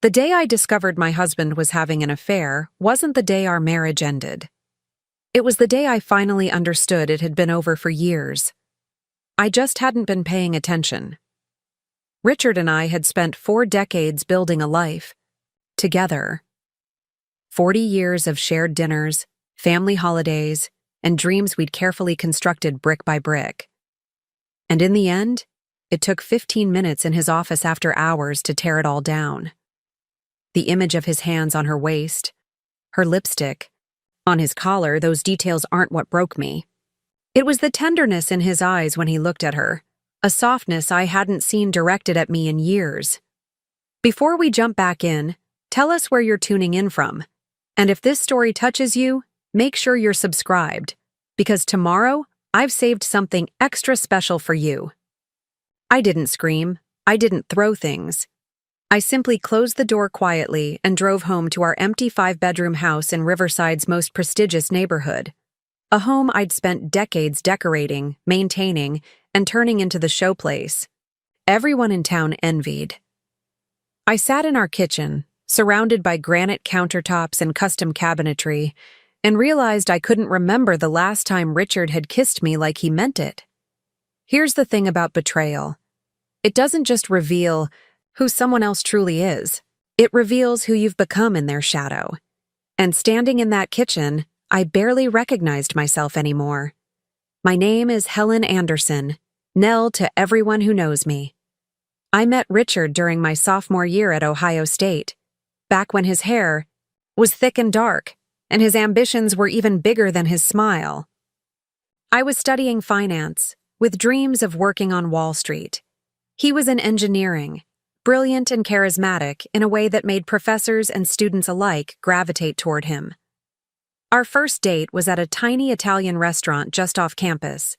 The day I discovered my husband was having an affair wasn't the day our marriage ended. It was the day I finally understood it had been over for years. I just hadn't been paying attention. Richard and I had spent 4 decades building a life together. 40 years of shared dinners, family holidays, and dreams we'd carefully constructed brick by brick. And in the end, it took 15 minutes in his office after hours to tear it all down. The image of his hands on her waist, her lipstick, on his collar, those details aren't what broke me. It was the tenderness in his eyes when he looked at her, a softness I hadn't seen directed at me in years. Before we jump back in, tell us where you're tuning in from. And if this story touches you, make sure you're subscribed, because tomorrow I've saved something extra special for you. I didn't scream. I didn't throw things. I simply closed the door quietly and drove home to our empty 5-bedroom house in Riverside's most prestigious neighborhood. A home I'd spent decades decorating, maintaining, and turning into the showplace. Everyone in town envied. I sat in our kitchen, surrounded by granite countertops and custom cabinetry, and realized I couldn't remember the last time Richard had kissed me like he meant it. Here's the thing about betrayal. It doesn't just reveal who someone else truly is. It reveals who you've become in their shadow. And standing in that kitchen, I barely recognized myself anymore. My name is Helen Anderson, Nell to everyone who knows me. I met Richard during my sophomore year at Ohio State, back when his hair was thick and dark, and his ambitions were even bigger than his smile. I was studying finance, with dreams of working on Wall Street. He was in engineering, brilliant and charismatic in a way that made professors and students alike gravitate toward him. Our first date was at a tiny Italian restaurant just off campus.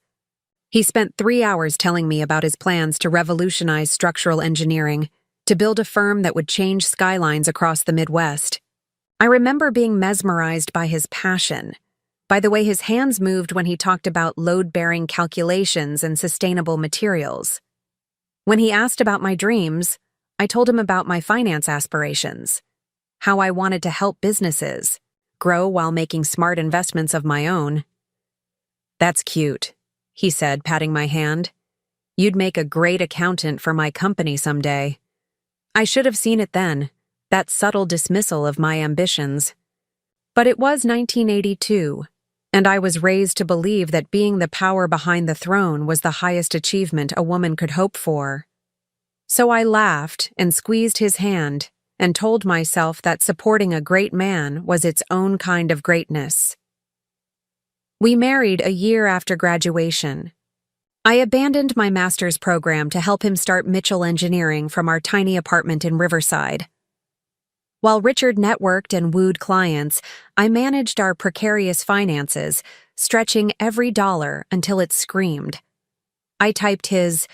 He spent 3 hours telling me about his plans to revolutionize structural engineering, to build a firm that would change skylines across the Midwest. I remember being mesmerized by his passion, by the way his hands moved when he talked about load-bearing calculations and sustainable materials. When he asked about my dreams, I told him about my finance aspirations, how I wanted to help businesses grow while making smart investments of my own. "That's cute," he said, patting my hand. "You'd make a great accountant for my company someday." I should have seen it then, that subtle dismissal of my ambitions. But it was 1982, and I was raised to believe that being the power behind the throne was the highest achievement a woman could hope for. So I laughed and squeezed his hand and told myself that supporting a great man was its own kind of greatness. We married a year after graduation. I abandoned my master's program to help him start Mitchell Engineering from our tiny apartment in Riverside. While Richard networked and wooed clients, I managed our precarious finances, stretching every dollar until it screamed. I typed his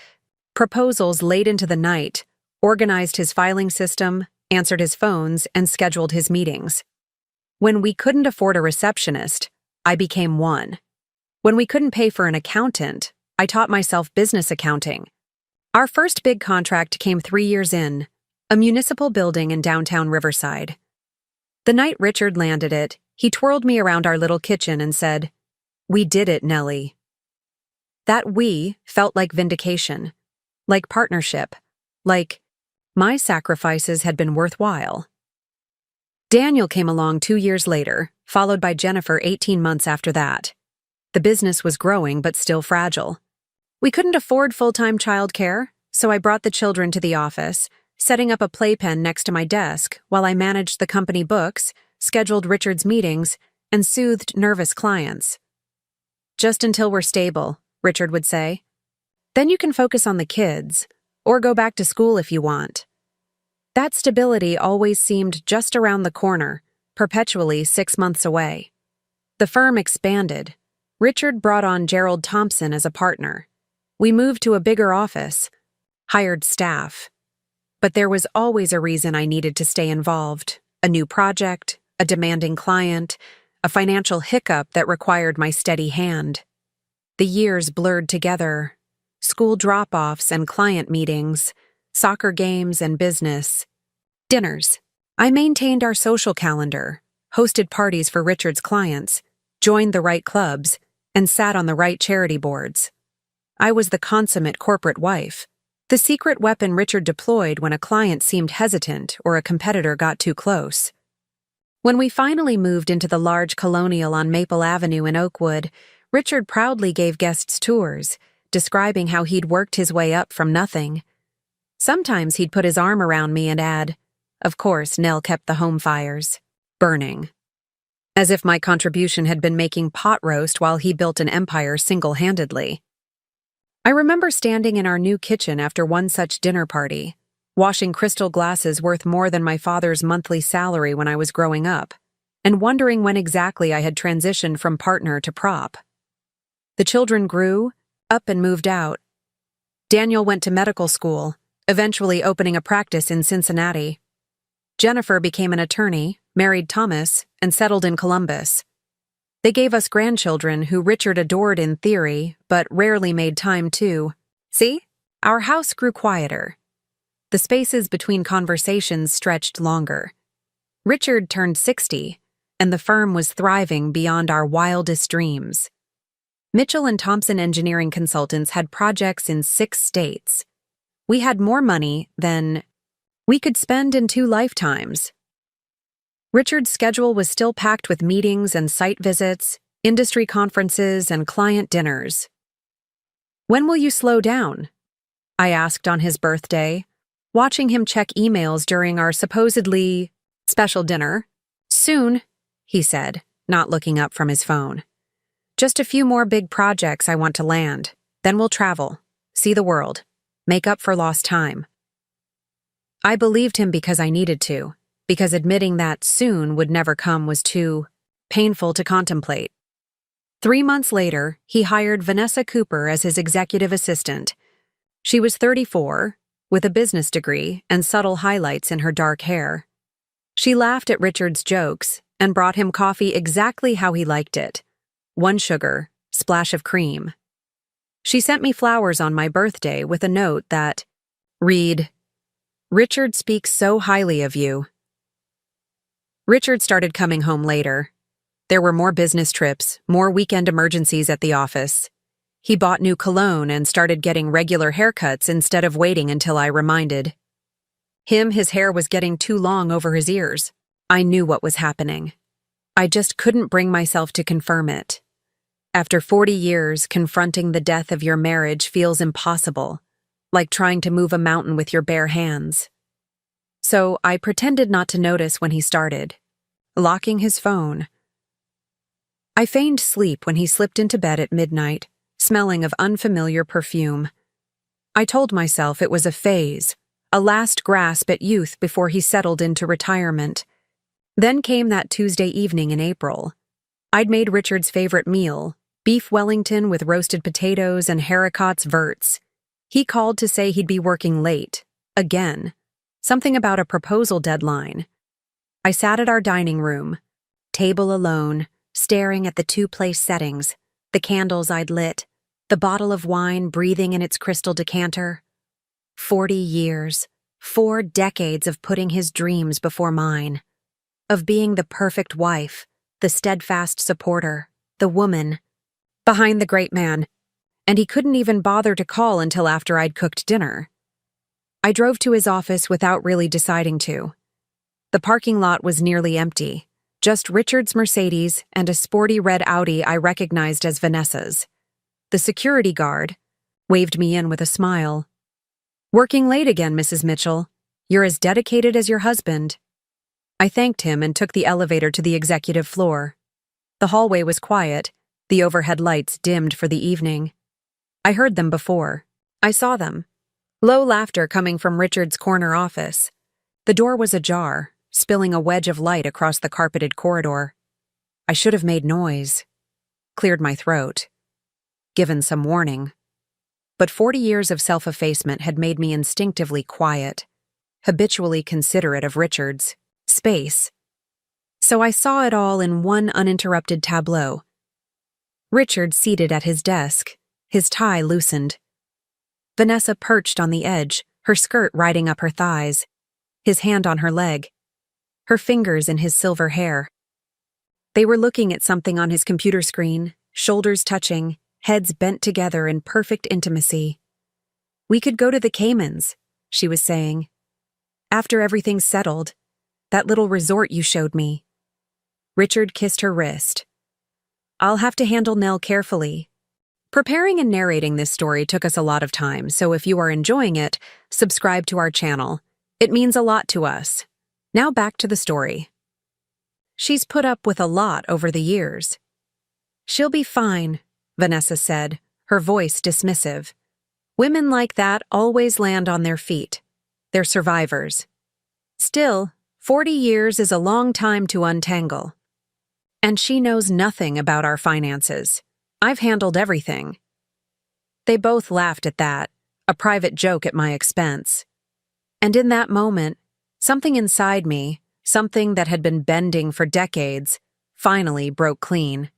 proposals late into the night, organized his filing system, answered his phones, and scheduled his meetings. When we couldn't afford a receptionist, I became one. When we couldn't pay for an accountant, I taught myself business accounting. Our first big contract came 3 years in, a municipal building in downtown Riverside. The night Richard landed it, he twirled me around our little kitchen and said, "We did it, Nellie." That "we" felt like vindication, like partnership, like my sacrifices had been worthwhile. Daniel came along 2 years later, followed by Jennifer 18 months after that. The business was growing but still fragile. We couldn't afford full-time childcare, so I brought the children to the office, setting up a playpen next to my desk while I managed the company books, scheduled Richard's meetings, and soothed nervous clients. "Just until we're stable," Richard would say. "Then you can focus on the kids, or go back to school if you want." That stability always seemed just around the corner, perpetually 6 months away. The firm expanded. Richard brought on Gerald Thompson as a partner. We moved to a bigger office, hired staff. But there was always a reason I needed to stay involved: a new project, a demanding client, a financial hiccup that required my steady hand. The years blurred together. School drop-offs and client meetings, soccer games and business. Dinners. I maintained our social calendar, hosted parties for Richard's clients, joined the right clubs, and sat on the right charity boards. I was the consummate corporate wife, the secret weapon Richard deployed when a client seemed hesitant or a competitor got too close. When we finally moved into the large colonial on Maple Avenue in Oakwood, Richard proudly gave guests tours, describing how he'd worked his way up from nothing. Sometimes he'd put his arm around me and add, "Of course, Nell kept the home fires burning," as if my contribution had been making pot roast while he built an empire single-handedly. I remember standing in our new kitchen after one such dinner party, washing crystal glasses worth more than my father's monthly salary when I was growing up, and wondering when exactly I had transitioned from partner to prop. The children grew, up and moved out. Daniel went to medical school, eventually opening a practice in Cincinnati. Jennifer became an attorney, married Thomas, and settled in Columbus. They gave us grandchildren who Richard adored in theory, but rarely made time to. See? Our house grew quieter. The spaces between conversations stretched longer. Richard turned 60, and the firm was thriving beyond our wildest dreams. Mitchell and Thompson Engineering Consultants had projects in 6 states. We had more money than we could spend in 2 lifetimes. Richard's schedule was still packed with meetings and site visits, industry conferences, and client dinners. "When will you slow down?" I asked on his birthday, watching him check emails during our supposedly special dinner. "Soon," he said, not looking up from his phone. "Just a few more big projects I want to land. Then we'll travel, see the world, make up for lost time." I believed him because I needed to, because admitting that soon would never come was too painful to contemplate. 3 months later, he hired Vanessa Cooper as his executive assistant. She was 34, with a business degree and subtle highlights in her dark hair. She laughed at Richard's jokes and brought him coffee exactly how he liked it. 1 sugar, splash of cream. She sent me flowers on my birthday with a note that read, "Richard speaks so highly of you." Richard started coming home later. There were more business trips, more weekend emergencies at the office. He bought new cologne and started getting regular haircuts instead of waiting until I reminded. His hair was getting too long over his ears. I knew what was happening. I just couldn't bring myself to confirm it. After 40 years, confronting the death of your marriage feels impossible, like trying to move a mountain with your bare hands. So I pretended not to notice when he started, locking his phone. I feigned sleep when he slipped into bed at midnight, smelling of unfamiliar perfume. I told myself it was a phase, a last grasp at youth before he settled into retirement. Then came that Tuesday evening in April. I'd made Richard's favorite meal, beef Wellington with roasted potatoes and haricots verts. He called to say he'd be working late, again. Something about a proposal deadline. I sat at our dining room, table alone, staring at the 2-place settings, the candles I'd lit, the bottle of wine breathing in its crystal decanter. 40 years, 4 decades of putting his dreams before mine, of being the perfect wife, the steadfast supporter, the woman, behind the great man, and he couldn't even bother to call until after I'd cooked dinner. I drove to his office without really deciding to. The parking lot was nearly empty, just Richard's Mercedes and a sporty red Audi I recognized as Vanessa's. The security guard waved me in with a smile. "Working late again, Mrs. Mitchell. You're as dedicated as your husband." I thanked him and took the elevator to the executive floor. The hallway was quiet, the overhead lights dimmed for the evening. I heard them before. I saw them. Low laughter coming from Richard's corner office. The door was ajar, spilling a wedge of light across the carpeted corridor. I should have made noise. Cleared my throat. Given some warning. But 40 years of self-effacement had made me instinctively quiet, habitually considerate of Richard's space. So I saw it all in one uninterrupted tableau. Richard seated at his desk, his tie loosened. Vanessa perched on the edge, her skirt riding up her thighs. his hand on her leg, her fingers in his silver hair. They were looking at something on his computer screen, shoulders touching, heads bent together in perfect intimacy. "We could go to the Caymans," she was saying. "After everything's settled. That little resort you showed me." Richard kissed her wrist. "I'll have to handle Nell carefully." Preparing and narrating this story took us a lot of time, so if you are enjoying it, subscribe to our channel. It means a lot to us. Now back to the story. "She's put up with a lot over the years." "She'll be fine," Vanessa said, her voice dismissive. "Women like that always land on their feet. They're survivors. Still, 40 years is a long time to untangle. And she knows nothing about our finances. I've handled everything." They both laughed at that, a private joke at my expense. And in that moment, something inside me, something that had been bending for decades, finally broke clean.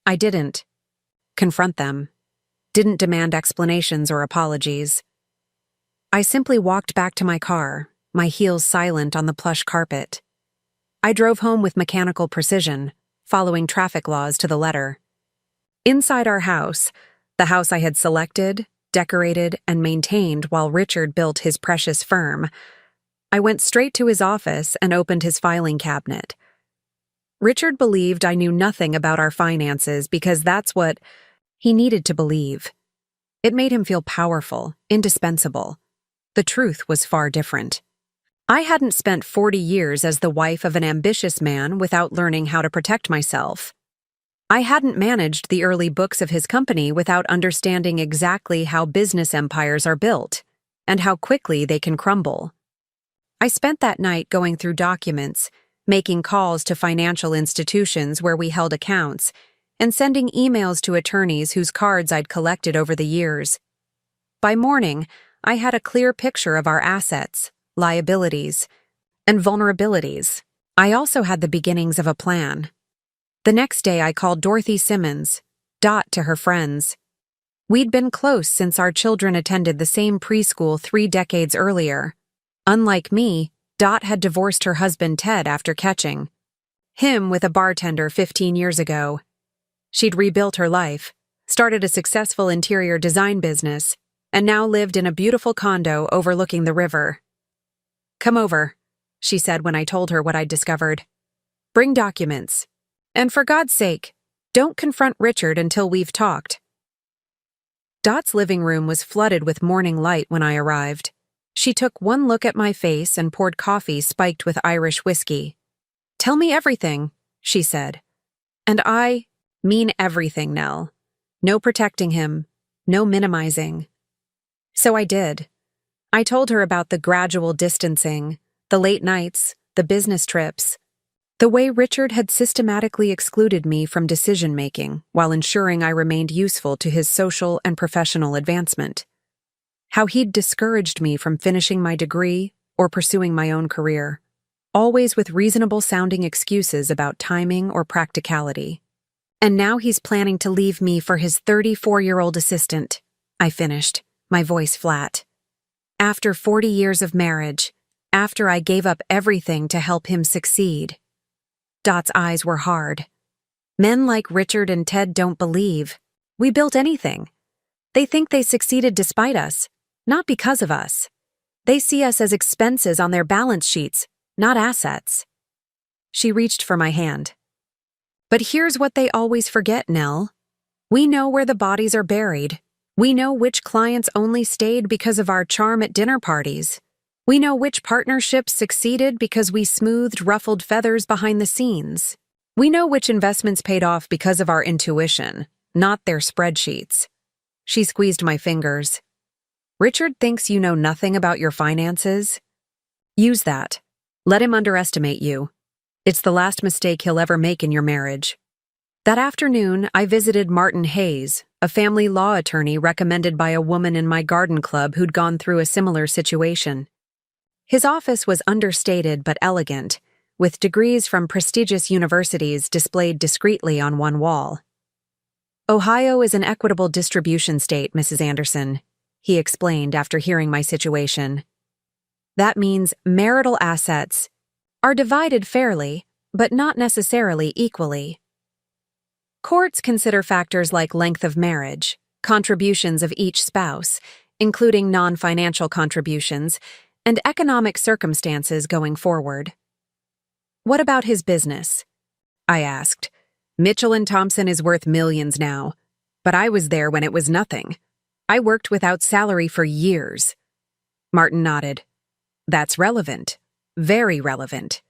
I didn't confront them, didn't demand explanations or apologies. I simply walked back to my car, my heels silent on the plush carpet. I drove home with mechanical precision, following traffic laws to the letter. Inside our house, the house I had selected, decorated, and maintained while Richard built his precious firm, I went straight to his office and opened his filing cabinet. Richard believed I knew nothing about our finances because that's what he needed to believe. It made him feel powerful, indispensable. The truth was far different. I hadn't spent 40 years as the wife of an ambitious man without learning how to protect myself. I hadn't managed the early books of his company without understanding exactly how business empires are built and how quickly they can crumble. I spent that night going through documents, making calls to financial institutions where we held accounts, and sending emails to attorneys whose cards I'd collected over the years. By morning, I had a clear picture of our assets, liabilities, and vulnerabilities. I also had the beginnings of a plan. The next day I called Dorothy Simmons, Dot to her friends. We'd been close since our children attended the same preschool 3 decades earlier. Unlike me, Dot had divorced her husband Ted after catching him with a bartender 15 years ago. She'd rebuilt her life, started a successful interior design business, and now lived in a beautiful condo overlooking the river. "Come over," she said when I told her what I'd discovered. "Bring documents. And for God's sake, don't confront Richard until we've talked." Dot's living room was flooded with morning light when I arrived. She took one look at my face and poured coffee spiked with Irish whiskey. "Tell me everything," she said. "And I mean everything, Nell. No protecting him, no minimizing." So I did. I told her about the gradual distancing, the late nights, the business trips, the way Richard had systematically excluded me from decision-making while ensuring I remained useful to his social and professional advancement. How he'd discouraged me from finishing my degree or pursuing my own career, always with reasonable-sounding excuses about timing or practicality. And now he's planning to leave me for his 34-year-old assistant, I finished, my voice flat. After 40 years of marriage, after I gave up everything to help him succeed. Dot's eyes were hard. "Men like Richard and Ted don't believe we built anything. They think they succeeded despite us, not because of us. They see us as expenses on their balance sheets, not assets." She reached for my hand. "But here's what they always forget, Nell. We know where the bodies are buried. We know which clients only stayed because of our charm at dinner parties. We know which partnerships succeeded because we smoothed ruffled feathers behind the scenes. We know which investments paid off because of our intuition, not their spreadsheets." She squeezed my fingers. "Richard thinks you know nothing about your finances? Use that. Let him underestimate you. It's the last mistake he'll ever make in your marriage." That afternoon, I visited Martin Hayes, a family law attorney recommended by a woman in my garden club who'd gone through a similar situation. His office was understated but elegant, with degrees from prestigious universities displayed discreetly on one wall. "Ohio is an equitable distribution state, Mrs. Anderson," he explained after hearing my situation. That means marital assets are divided fairly, but not necessarily equally. Courts consider factors like length of marriage, contributions of each spouse, including non-financial contributions, and economic circumstances going forward. What about his business? I asked. Mitchell and Thompson is worth millions now, but I was there when it was nothing. I worked without salary for years. Martin nodded. That's relevant. Very relevant.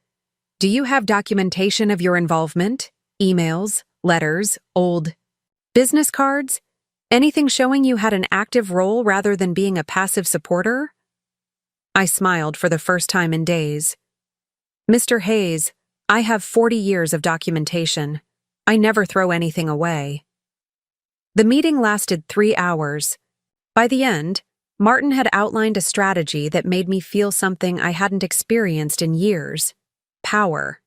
Do you have documentation of your involvement? Emails, letters, old business cards? Anything showing you had an active role rather than being a passive supporter? I smiled for the first time in days. Mr. Hayes, I have 40 years of documentation. I never throw anything away. The meeting lasted 3 hours. By the end, Martin had outlined a strategy that made me feel something I hadn't experienced in years: power.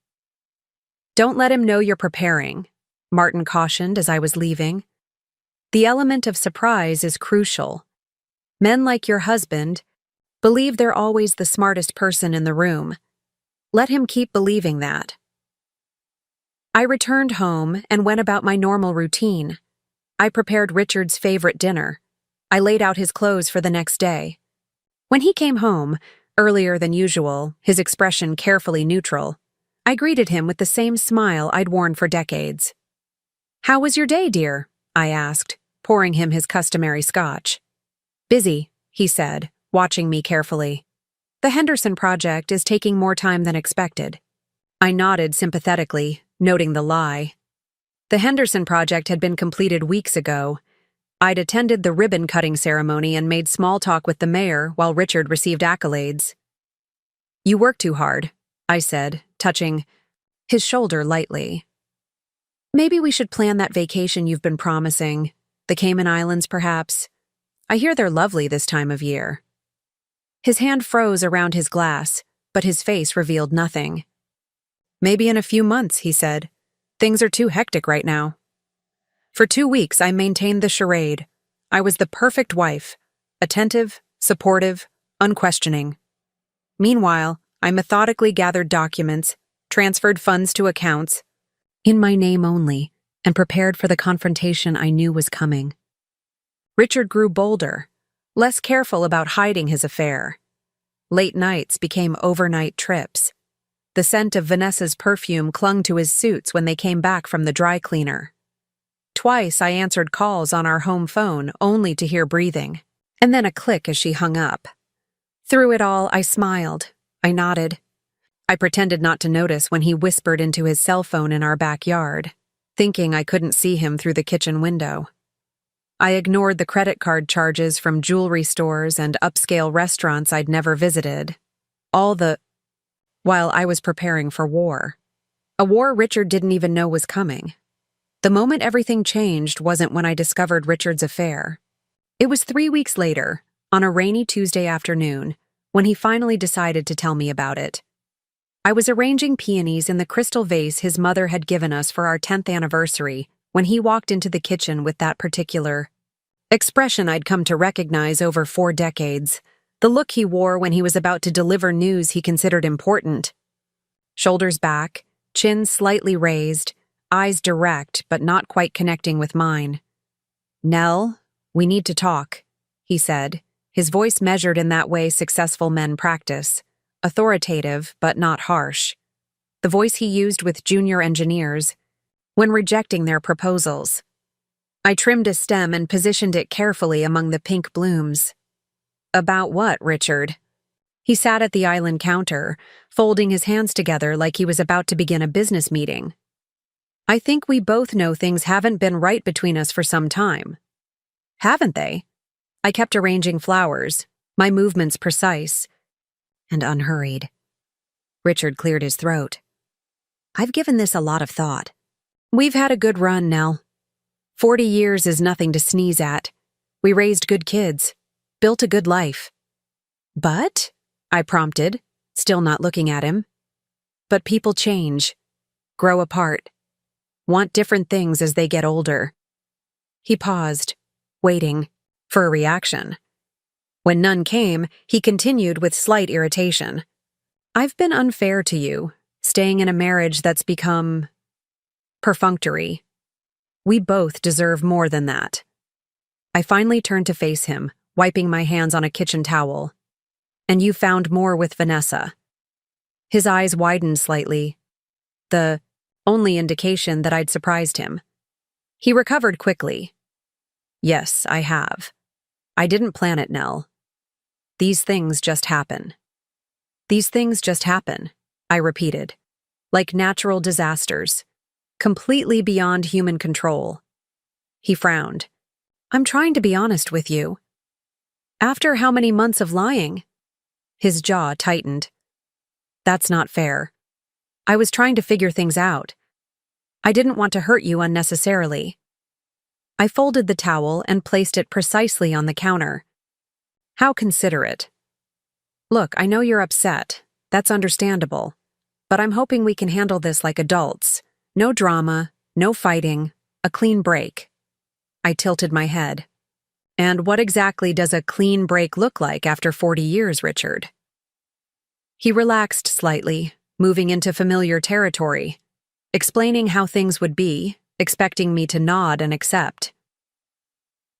Don't let him know you're preparing, Martin cautioned as I was leaving. The element of surprise is crucial. Men like your husband believe they're always the smartest person in the room. Let him keep believing that. I returned home and went about my normal routine. I prepared Richard's favorite dinner. I laid out his clothes for the next day. When he came home, earlier than usual, his expression carefully neutral, I greeted him with the same smile I'd worn for decades. "How was your day, dear?" I asked, pouring him his customary scotch. "Busy," he said, watching me carefully. "The Henderson project is taking more time than expected." I nodded sympathetically, noting the lie. The Henderson project had been completed weeks ago. I'd attended the ribbon-cutting ceremony and made small talk with the mayor while Richard received accolades. "You work too hard," I said, touching his shoulder lightly. "Maybe we should plan that vacation you've been promising. The Cayman Islands, perhaps. I hear they're lovely this time of year." His hand froze around his glass, but his face revealed nothing. "Maybe in a few months," he said. "Things are too hectic right now." For 2 weeks, I maintained the charade. I was the perfect wife, attentive, supportive, unquestioning. Meanwhile, I methodically gathered documents, transferred funds to accounts, in my name only, and prepared for the confrontation I knew was coming. Richard grew bolder, less careful about hiding his affair. Late nights became overnight trips. The scent of Vanessa's perfume clung to his suits when they came back from the dry cleaner. Twice I answered calls on our home phone only to hear breathing, and then a click as she hung up. Through it all, I smiled. I nodded. I pretended not to notice when he whispered into his cell phone in our backyard, thinking I couldn't see him through the kitchen window. I ignored the credit card charges from jewelry stores and upscale restaurants I'd never visited. While I was preparing for war. A war Richard didn't even know was coming. The moment everything changed wasn't when I discovered Richard's affair. It was 3 weeks later, on a rainy Tuesday afternoon, when he finally decided to tell me about it. I was arranging peonies in the crystal vase his mother had given us for our 10th anniversary when he walked into the kitchen with that particular expression I'd come to recognize over 4 decades, the look he wore when he was about to deliver news he considered important. Shoulders back, chin slightly raised, eyes direct but not quite connecting with mine. "Nell, we need to talk," he said, his voice measured in that way successful men practice, authoritative but not harsh. The voice he used with junior engineers when rejecting their proposals. I trimmed a stem and positioned it carefully among the pink blooms. "About what, Richard?" He sat at the island counter, folding his hands together like he was about to begin a business meeting. "I think we both know things haven't been right between us for some time." "Haven't they?" I kept arranging flowers, my movements precise and unhurried. Richard cleared his throat. "I've given this a lot of thought. We've had a good run, Nell. 40 years is nothing to sneeze at. We raised good kids, built a good life." "But?" I prompted, still not looking at him. "But people change, grow apart, want different things as they get older." He paused, waiting for a reaction. When none came, he continued with slight irritation. I've been unfair to you, staying in a marriage that's become perfunctory. We both deserve more than that. I finally turned to face him, wiping my hands on a kitchen towel. And you found more with Vanessa. His eyes widened slightly, the only indication that I'd surprised him. He recovered quickly. Yes, I have. I didn't plan it, Nell. These things just happen. These things just happen, I repeated, like natural disasters, completely beyond human control. He frowned. I'm trying to be honest with you. After how many months of lying? His jaw tightened. That's not fair. I was trying to figure things out. I didn't want to hurt you unnecessarily. I folded the towel and placed it precisely on the counter. How considerate. Look, I know you're upset. That's understandable. But I'm hoping we can handle this like adults. No drama, no fighting, a clean break. I tilted my head. And what exactly does a clean break look like after 40 years, Richard? He relaxed slightly, moving into familiar territory, explaining how things would be, expecting me to nod and accept.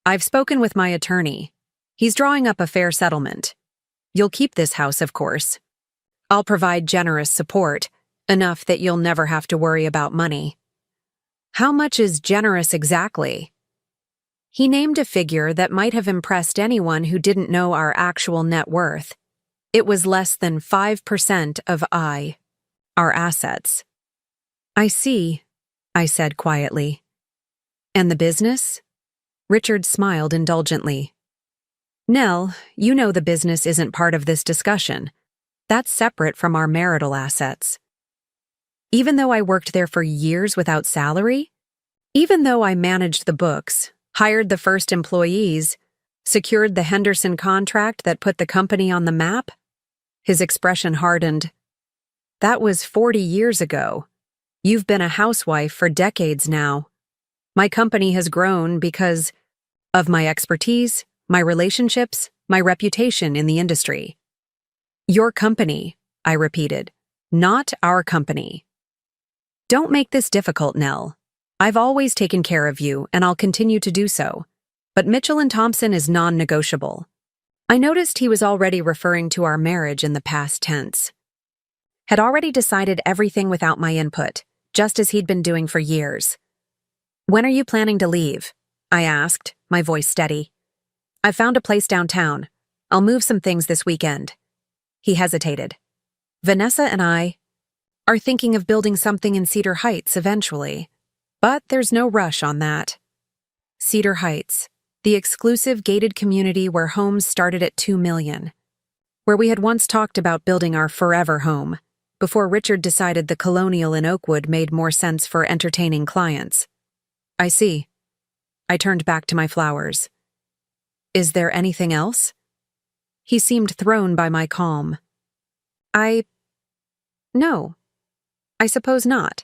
I've spoken with my attorney. He's drawing up a fair settlement. You'll keep this house, of course. I'll provide generous support, enough that you'll never have to worry about money. How much is generous exactly? He named a figure that might have impressed anyone who didn't know our actual net worth. It was less than 5% of our assets. I see, I said quietly. And the business? Richard smiled indulgently. Nell, you know the business isn't part of this discussion. That's separate from our marital assets. Even though I worked there for years without salary, even though I managed the books, hired the first employees, secured the Henderson contract that put the company on the map, his expression hardened. That was 40 years ago. You've been a housewife for decades now. My company has grown because of my expertise, my relationships, my reputation in the industry. Your company, I repeated, not our company. Don't make this difficult, Nell. I've always taken care of you, and I'll continue to do so. But Mitchell & Thompson is non-negotiable. I noticed he was already referring to our marriage in the past tense. Had already decided everything without my input, just as he'd been doing for years. When are you planning to leave? I asked, my voice steady. I found a place downtown. I'll move some things this weekend. He hesitated. Vanessa and I are thinking of building something in Cedar Heights eventually. But there's no rush on that. Cedar Heights, the exclusive gated community where homes started at $2 million. Where we had once talked about building our forever home, before Richard decided the Colonial in Oakwood made more sense for entertaining clients. I see. I turned back to my flowers. Is there anything else? He seemed thrown by my calm. No. I suppose not.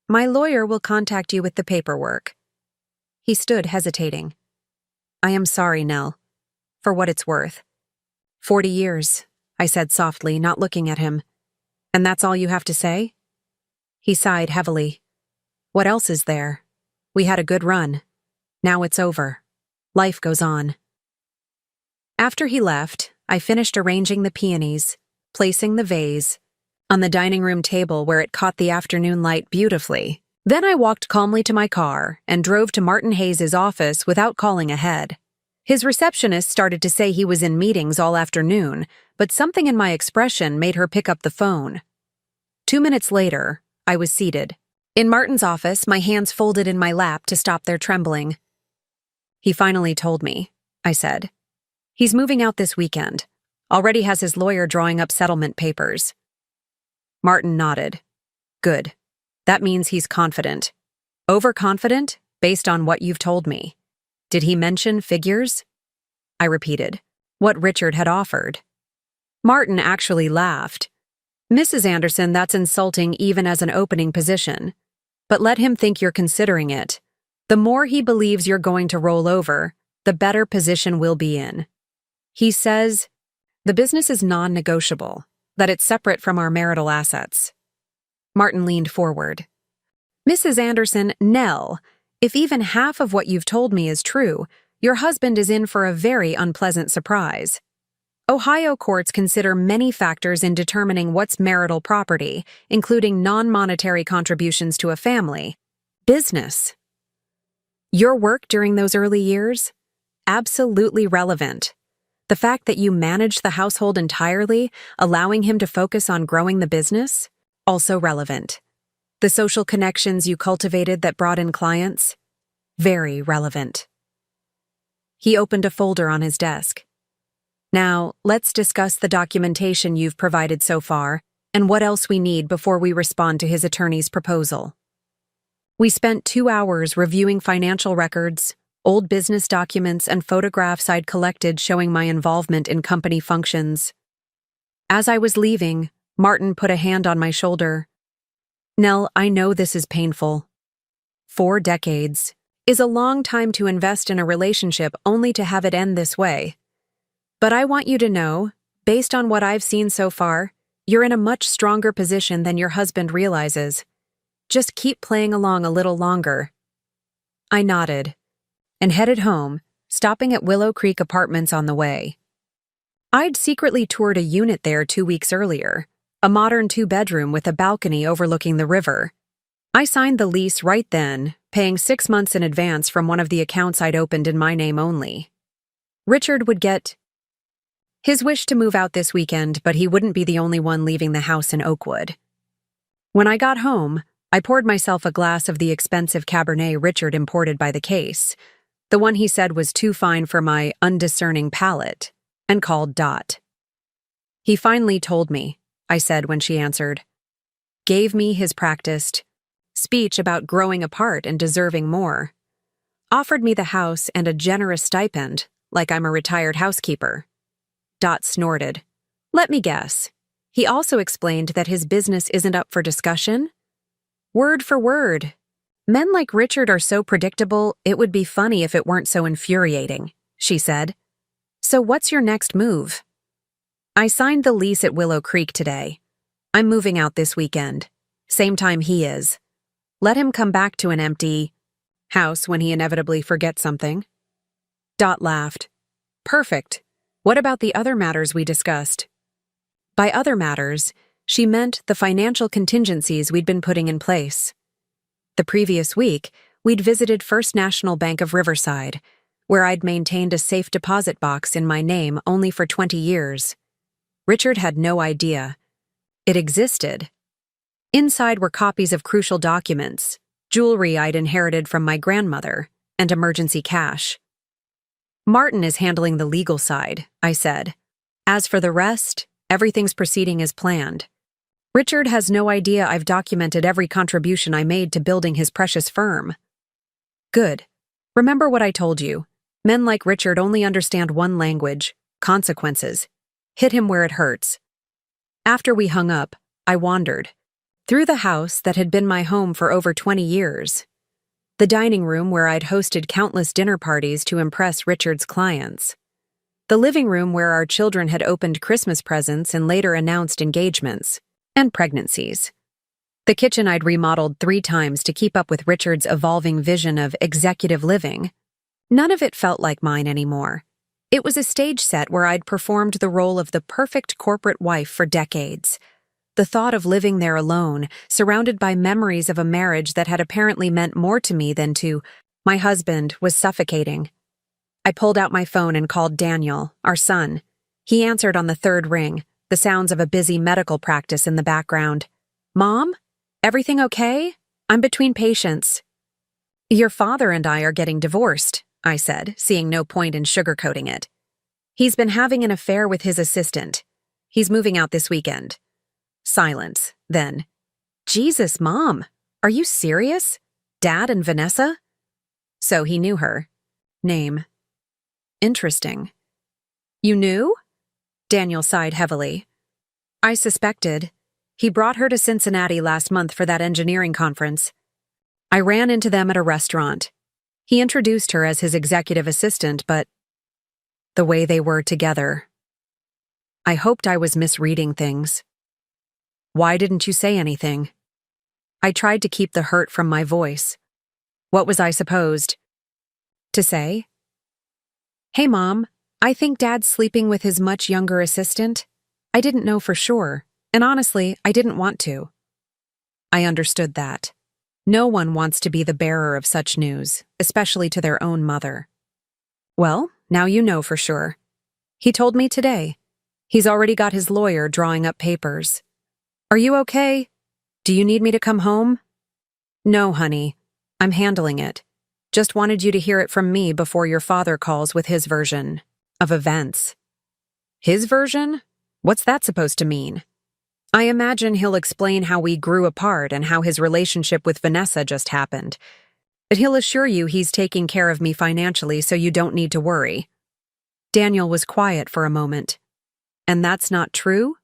My lawyer will contact you with the paperwork. He stood hesitating. I am sorry, Nell. For what it's worth. 40 years, I said softly, not looking at him. And that's all you have to say? He sighed heavily. What else is there? We had a good run. Now it's over. Life goes on. After he left, I finished arranging the peonies, placing the vase on the dining room table where it caught the afternoon light beautifully. Then I walked calmly to my car and drove to Martin Hayes' office without calling ahead. His receptionist started to say he was in meetings all afternoon, but something in my expression made her pick up the phone. 2 minutes later, I was seated. In Martin's office, my hands folded in my lap to stop their trembling. He finally told me, I said. He's moving out this weekend. Already has his lawyer drawing up settlement papers. Martin nodded. Good. That means he's confident. Overconfident, based on what you've told me. Did he mention figures? I repeated. What Richard had offered. Martin actually laughed. Mrs. Anderson, that's insulting even as an opening position. But let him think you're considering it. The more he believes you're going to roll over, the better position we'll be in. He says the business is non-negotiable, that it's separate from our marital assets. Martin leaned forward. Mrs. Anderson, Nell, if even half of what you've told me is true, your husband is in for a very unpleasant surprise. Ohio courts consider many factors in determining what's marital property, including non-monetary contributions to a family. Business. Your work during those early years? Absolutely relevant. The fact that you managed the household entirely, allowing him to focus on growing the business? Also relevant. The social connections you cultivated that brought in clients? Very relevant. He opened a folder on his desk. Now, let's discuss the documentation you've provided so far and what else we need before we respond to his attorney's proposal. We spent 2 hours reviewing financial records, old business documents, and photographs I'd collected showing my involvement in company functions. As I was leaving, Martin put a hand on my shoulder. Nell, I know this is painful. 4 decades is a long time to invest in a relationship only to have it end this way. But I want you to know, based on what I've seen so far, you're in a much stronger position than your husband realizes. Just keep playing along a little longer. I nodded and headed home, stopping at Willow Creek Apartments on the way. I'd secretly toured a unit there 2 weeks earlier, a modern 2-bedroom with a balcony overlooking the river. I signed the lease right then, paying 6 months in advance from one of the accounts I'd opened in my name only. Richard would get his wish to move out this weekend, but he wouldn't be the only one leaving the house in Oakwood. When I got home, I poured myself a glass of the expensive Cabernet Richard imported by the case, the one he said was too fine for my undiscerning palate, and called Dot. He finally told me, I said when she answered. Gave me his practiced speech about growing apart and deserving more. Offered me the house and a generous stipend, like I'm a retired housekeeper. Dot snorted. Let me guess. He also explained that his business isn't up for discussion? Word for word. Men like Richard are so predictable, it would be funny if it weren't so infuriating, she said. So what's your next move? I signed the lease at Willow Creek today. I'm moving out this weekend. Same time he is. Let him come back to an empty house when he inevitably forgets something. Dot laughed. Perfect. What about the other matters we discussed? By other matters, she meant the financial contingencies we'd been putting in place. The previous week, we'd visited First National Bank of Riverside, where I'd maintained a safe deposit box in my name only for 20 years. Richard had no idea. It existed. Inside were copies of crucial documents, jewelry I'd inherited from my grandmother, and emergency cash. Martin is handling the legal side, I said. As for the rest, everything's proceeding as planned. Richard has no idea I've documented every contribution I made to building his precious firm. Good. Remember what I told you. Men like Richard only understand one language, consequences. Hit him where it hurts. After we hung up, I wandered through the house that had been my home for over 20 years. The dining room where I'd hosted countless dinner parties to impress Richard's clients. The living room where our children had opened Christmas presents and later announced engagements and pregnancies. The kitchen I'd remodeled 3 times to keep up with Richard's evolving vision of executive living. None of it felt like mine anymore. It was a stage set where I'd performed the role of the perfect corporate wife for decades. The thought of living there alone, surrounded by memories of a marriage that had apparently meant more to me than to my husband, was suffocating. I pulled out my phone and called Daniel, our son. He answered on the 3rd ring, the sounds of a busy medical practice in the background. Mom? Everything okay? I'm between patients. Your father and I are getting divorced, I said, seeing no point in sugarcoating it. He's been having an affair with his assistant. He's moving out this weekend. Silence, then. Jesus, Mom, are you serious? Dad and Vanessa? So he knew her. Name. Interesting. You knew? Daniel sighed heavily. I suspected. He brought her to Cincinnati last month for that engineering conference. I ran into them at a restaurant. He introduced her as his executive assistant, but the way they were together. I hoped I was misreading things. Why didn't you say anything? I tried to keep the hurt from my voice. What was I supposed to say? Hey, Mom, I think Dad's sleeping with his much younger assistant. I didn't know for sure, and honestly, I didn't want to. I understood that. No one wants to be the bearer of such news, especially to their own mother. Well, now you know for sure. He told me today. He's already got his lawyer drawing up papers. Are you okay? Do you need me to come home? No, honey. I'm handling it. Just wanted you to hear it from me before your father calls with his version of events. His version? What's that supposed to mean? I imagine he'll explain how we grew apart and how his relationship with Vanessa just happened. But he'll assure you he's taking care of me financially so you don't need to worry. Daniel was quiet for a moment. And that's not true?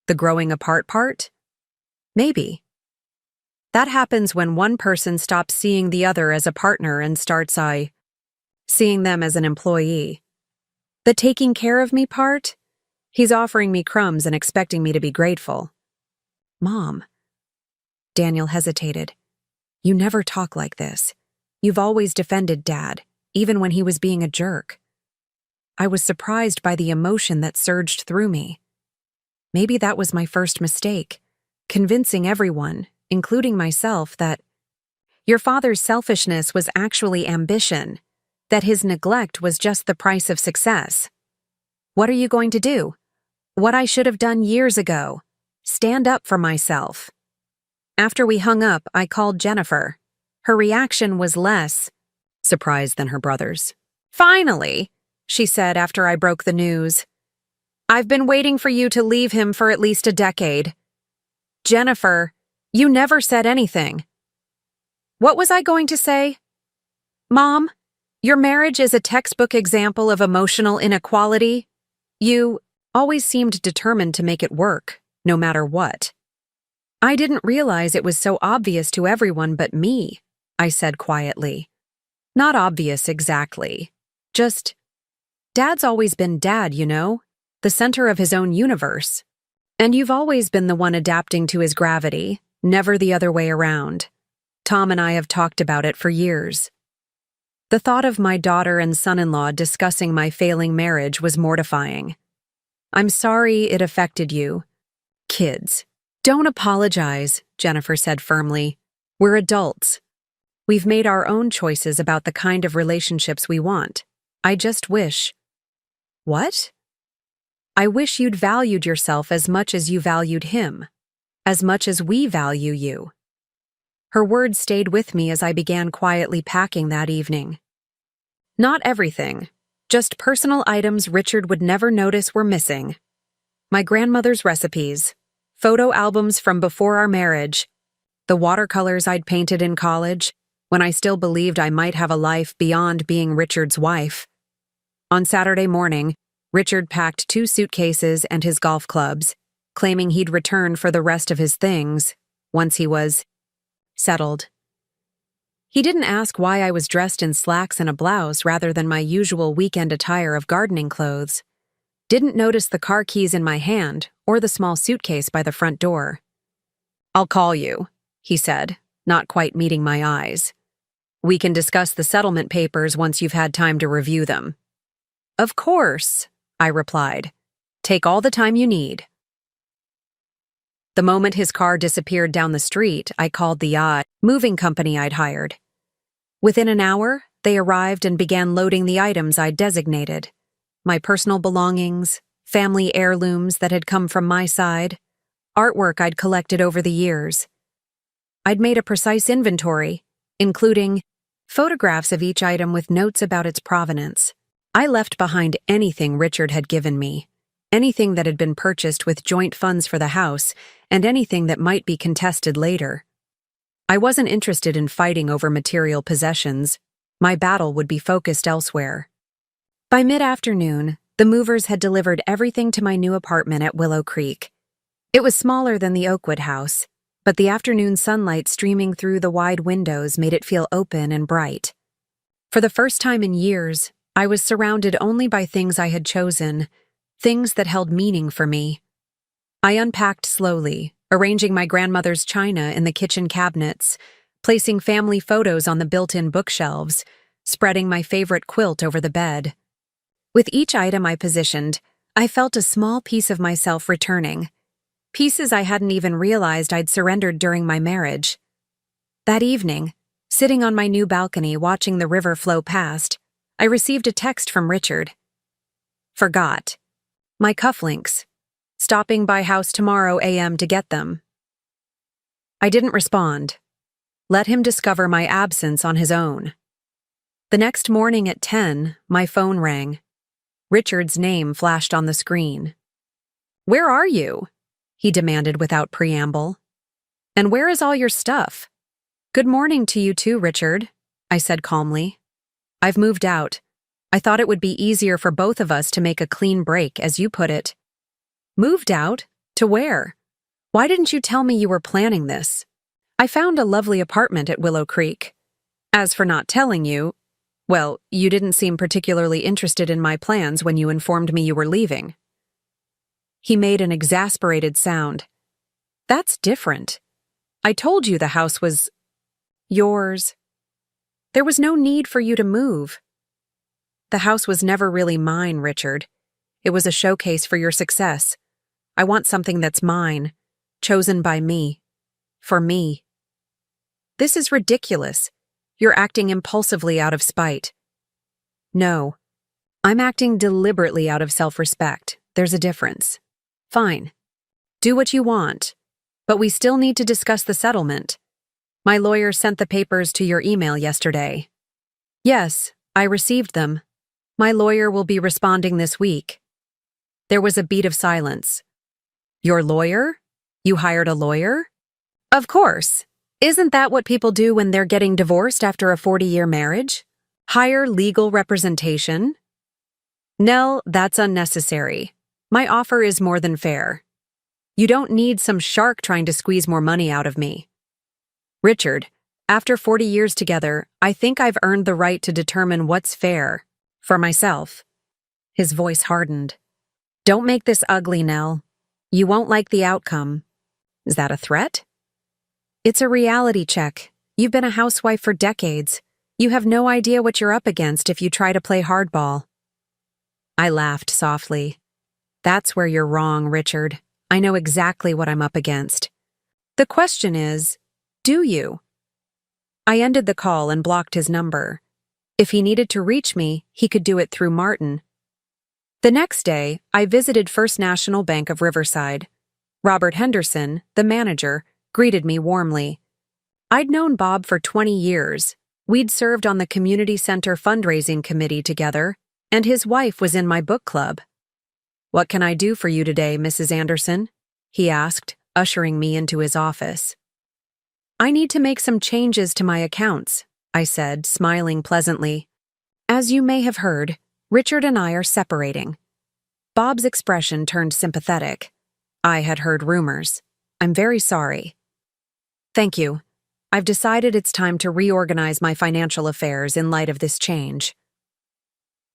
The growing apart part? Maybe. That happens when one person stops seeing the other as a partner and starts seeing them as an employee. The taking care of me part? He's offering me crumbs and expecting me to be grateful. Mom. Daniel hesitated. You never talk like this. You've always defended Dad, even when he was being a jerk. I was surprised by the emotion that surged through me. Maybe that was my first mistake, convincing everyone, including myself, that your father's selfishness was actually ambition, that his neglect was just the price of success. What are you going to do? What I should have done years ago. Stand up for myself. After we hung up, I called Jennifer. Her reaction was less surprised than her brother's. Finally, she said after I broke the news. I've been waiting for you to leave him for at least a decade. Jennifer, you never said anything. What was I going to say? Mom, your marriage is a textbook example of emotional inequality. You always seemed determined to make it work, no matter what. I didn't realize it was so obvious to everyone but me, I said quietly. Not obvious exactly. Just, Dad's always been Dad, you know, the center of his own universe. And you've always been the one adapting to his gravity, never the other way around. Tom and I have talked about it for years. The thought of my daughter and son-in-law discussing my failing marriage was mortifying. I'm sorry it affected you. Kids. Don't apologize, Jennifer said firmly. We're adults. We've made our own choices about the kind of relationships we want. I just wish. What? I wish you'd valued yourself as much as you valued him, as much as we value you. Her words stayed with me as I began quietly packing that evening. Not everything, just personal items Richard would never notice were missing. My grandmother's recipes, photo albums from before our marriage, the watercolors I'd painted in college, when I still believed I might have a life beyond being Richard's wife. On Saturday morning, Richard packed 2 suitcases and his golf clubs, claiming he'd return for the rest of his things once he was settled. He didn't ask why I was dressed in slacks and a blouse rather than my usual weekend attire of gardening clothes. Didn't notice the car keys in my hand or the small suitcase by the front door. I'll call you, he said, not quite meeting my eyes. We can discuss the settlement papers once you've had time to review them. Of course, I replied. Take all the time you need. The moment his car disappeared down the street, I called the moving company I'd hired. Within an hour, they arrived and began loading the items I'd designated. My personal belongings, family heirlooms that had come from my side, artwork I'd collected over the years. I'd made a precise inventory, including photographs of each item with notes about its provenance. I left behind anything Richard had given me, anything that had been purchased with joint funds for the house, and anything that might be contested later. I wasn't interested in fighting over material possessions. My battle would be focused elsewhere. By mid-afternoon, the movers had delivered everything to my new apartment at Willow Creek. It was smaller than the Oakwood house, but the afternoon sunlight streaming through the wide windows made it feel open and bright. For the first time in years, I was surrounded only by things I had chosen, things that held meaning for me. I unpacked slowly, arranging my grandmother's china in the kitchen cabinets, placing family photos on the built-in bookshelves, spreading my favorite quilt over the bed. With each item I positioned, I felt a small piece of myself returning, pieces I hadn't even realized I'd surrendered during my marriage. That evening, sitting on my new balcony watching the river flow past, I received a text from Richard. Forgot. My cufflinks. Stopping by house tomorrow a.m. to get them. I didn't respond. Let him discover my absence on his own. The next morning at 10, my phone rang. Richard's name flashed on the screen. "Where are you?" he demanded without preamble. "And where is all your stuff?" "Good morning to you too, Richard," I said calmly. "I've moved out. I thought it would be easier for both of us to make a clean break, as you put it." "Moved out? To where? Why didn't you tell me you were planning this? I found a lovely apartment at Willow Creek. As for not telling you, well, you didn't seem particularly interested in my plans when you informed me you were leaving." He made an exasperated sound. "That's different. I told you the house was yours. There was no need for you to move. The house was never really mine, Richard. It was a showcase for your success. I want something that's mine, chosen by me, for me." "This is ridiculous. You're acting impulsively out of spite." "No, I'm acting deliberately out of self-respect. There's a difference." "Fine. Do what you want. But we still need to discuss the settlement. My lawyer sent the papers to your email yesterday." "Yes, I received them. My lawyer will be responding this week." There was a beat of silence. "Your lawyer? You hired a lawyer?" "Of course. Isn't that what people do when they're getting divorced after a 40-year marriage? Hire legal representation?" "Nell, that's unnecessary. My offer is more than fair. You don't need some shark trying to squeeze more money out of me." "Richard, after 40 years together, I think I've earned the right to determine what's fair. For myself." His voice hardened. "Don't make this ugly, Nell. You won't like the outcome." "Is that a threat?" "It's a reality check. You've been a housewife for decades. You have no idea what you're up against if you try to play hardball." I laughed softly. "That's where you're wrong, Richard. I know exactly what I'm up against. The question is, do you?" I ended the call and blocked his number. If he needed to reach me, he could do it through Martin. The next day, I visited First National Bank of Riverside. Robert Henderson, the manager, greeted me warmly. I'd known Bob for 20 years. We'd served on the community center fundraising committee together, and his wife was in my book club. "What can I do for you today, Mrs. Anderson?" he asked, ushering me into his office. "I need to make some changes to my accounts," I said, smiling pleasantly. "As you may have heard, Richard and I are separating." Bob's expression turned sympathetic. "I had heard rumors. I'm very sorry." "Thank you. I've decided it's time to reorganize my financial affairs in light of this change."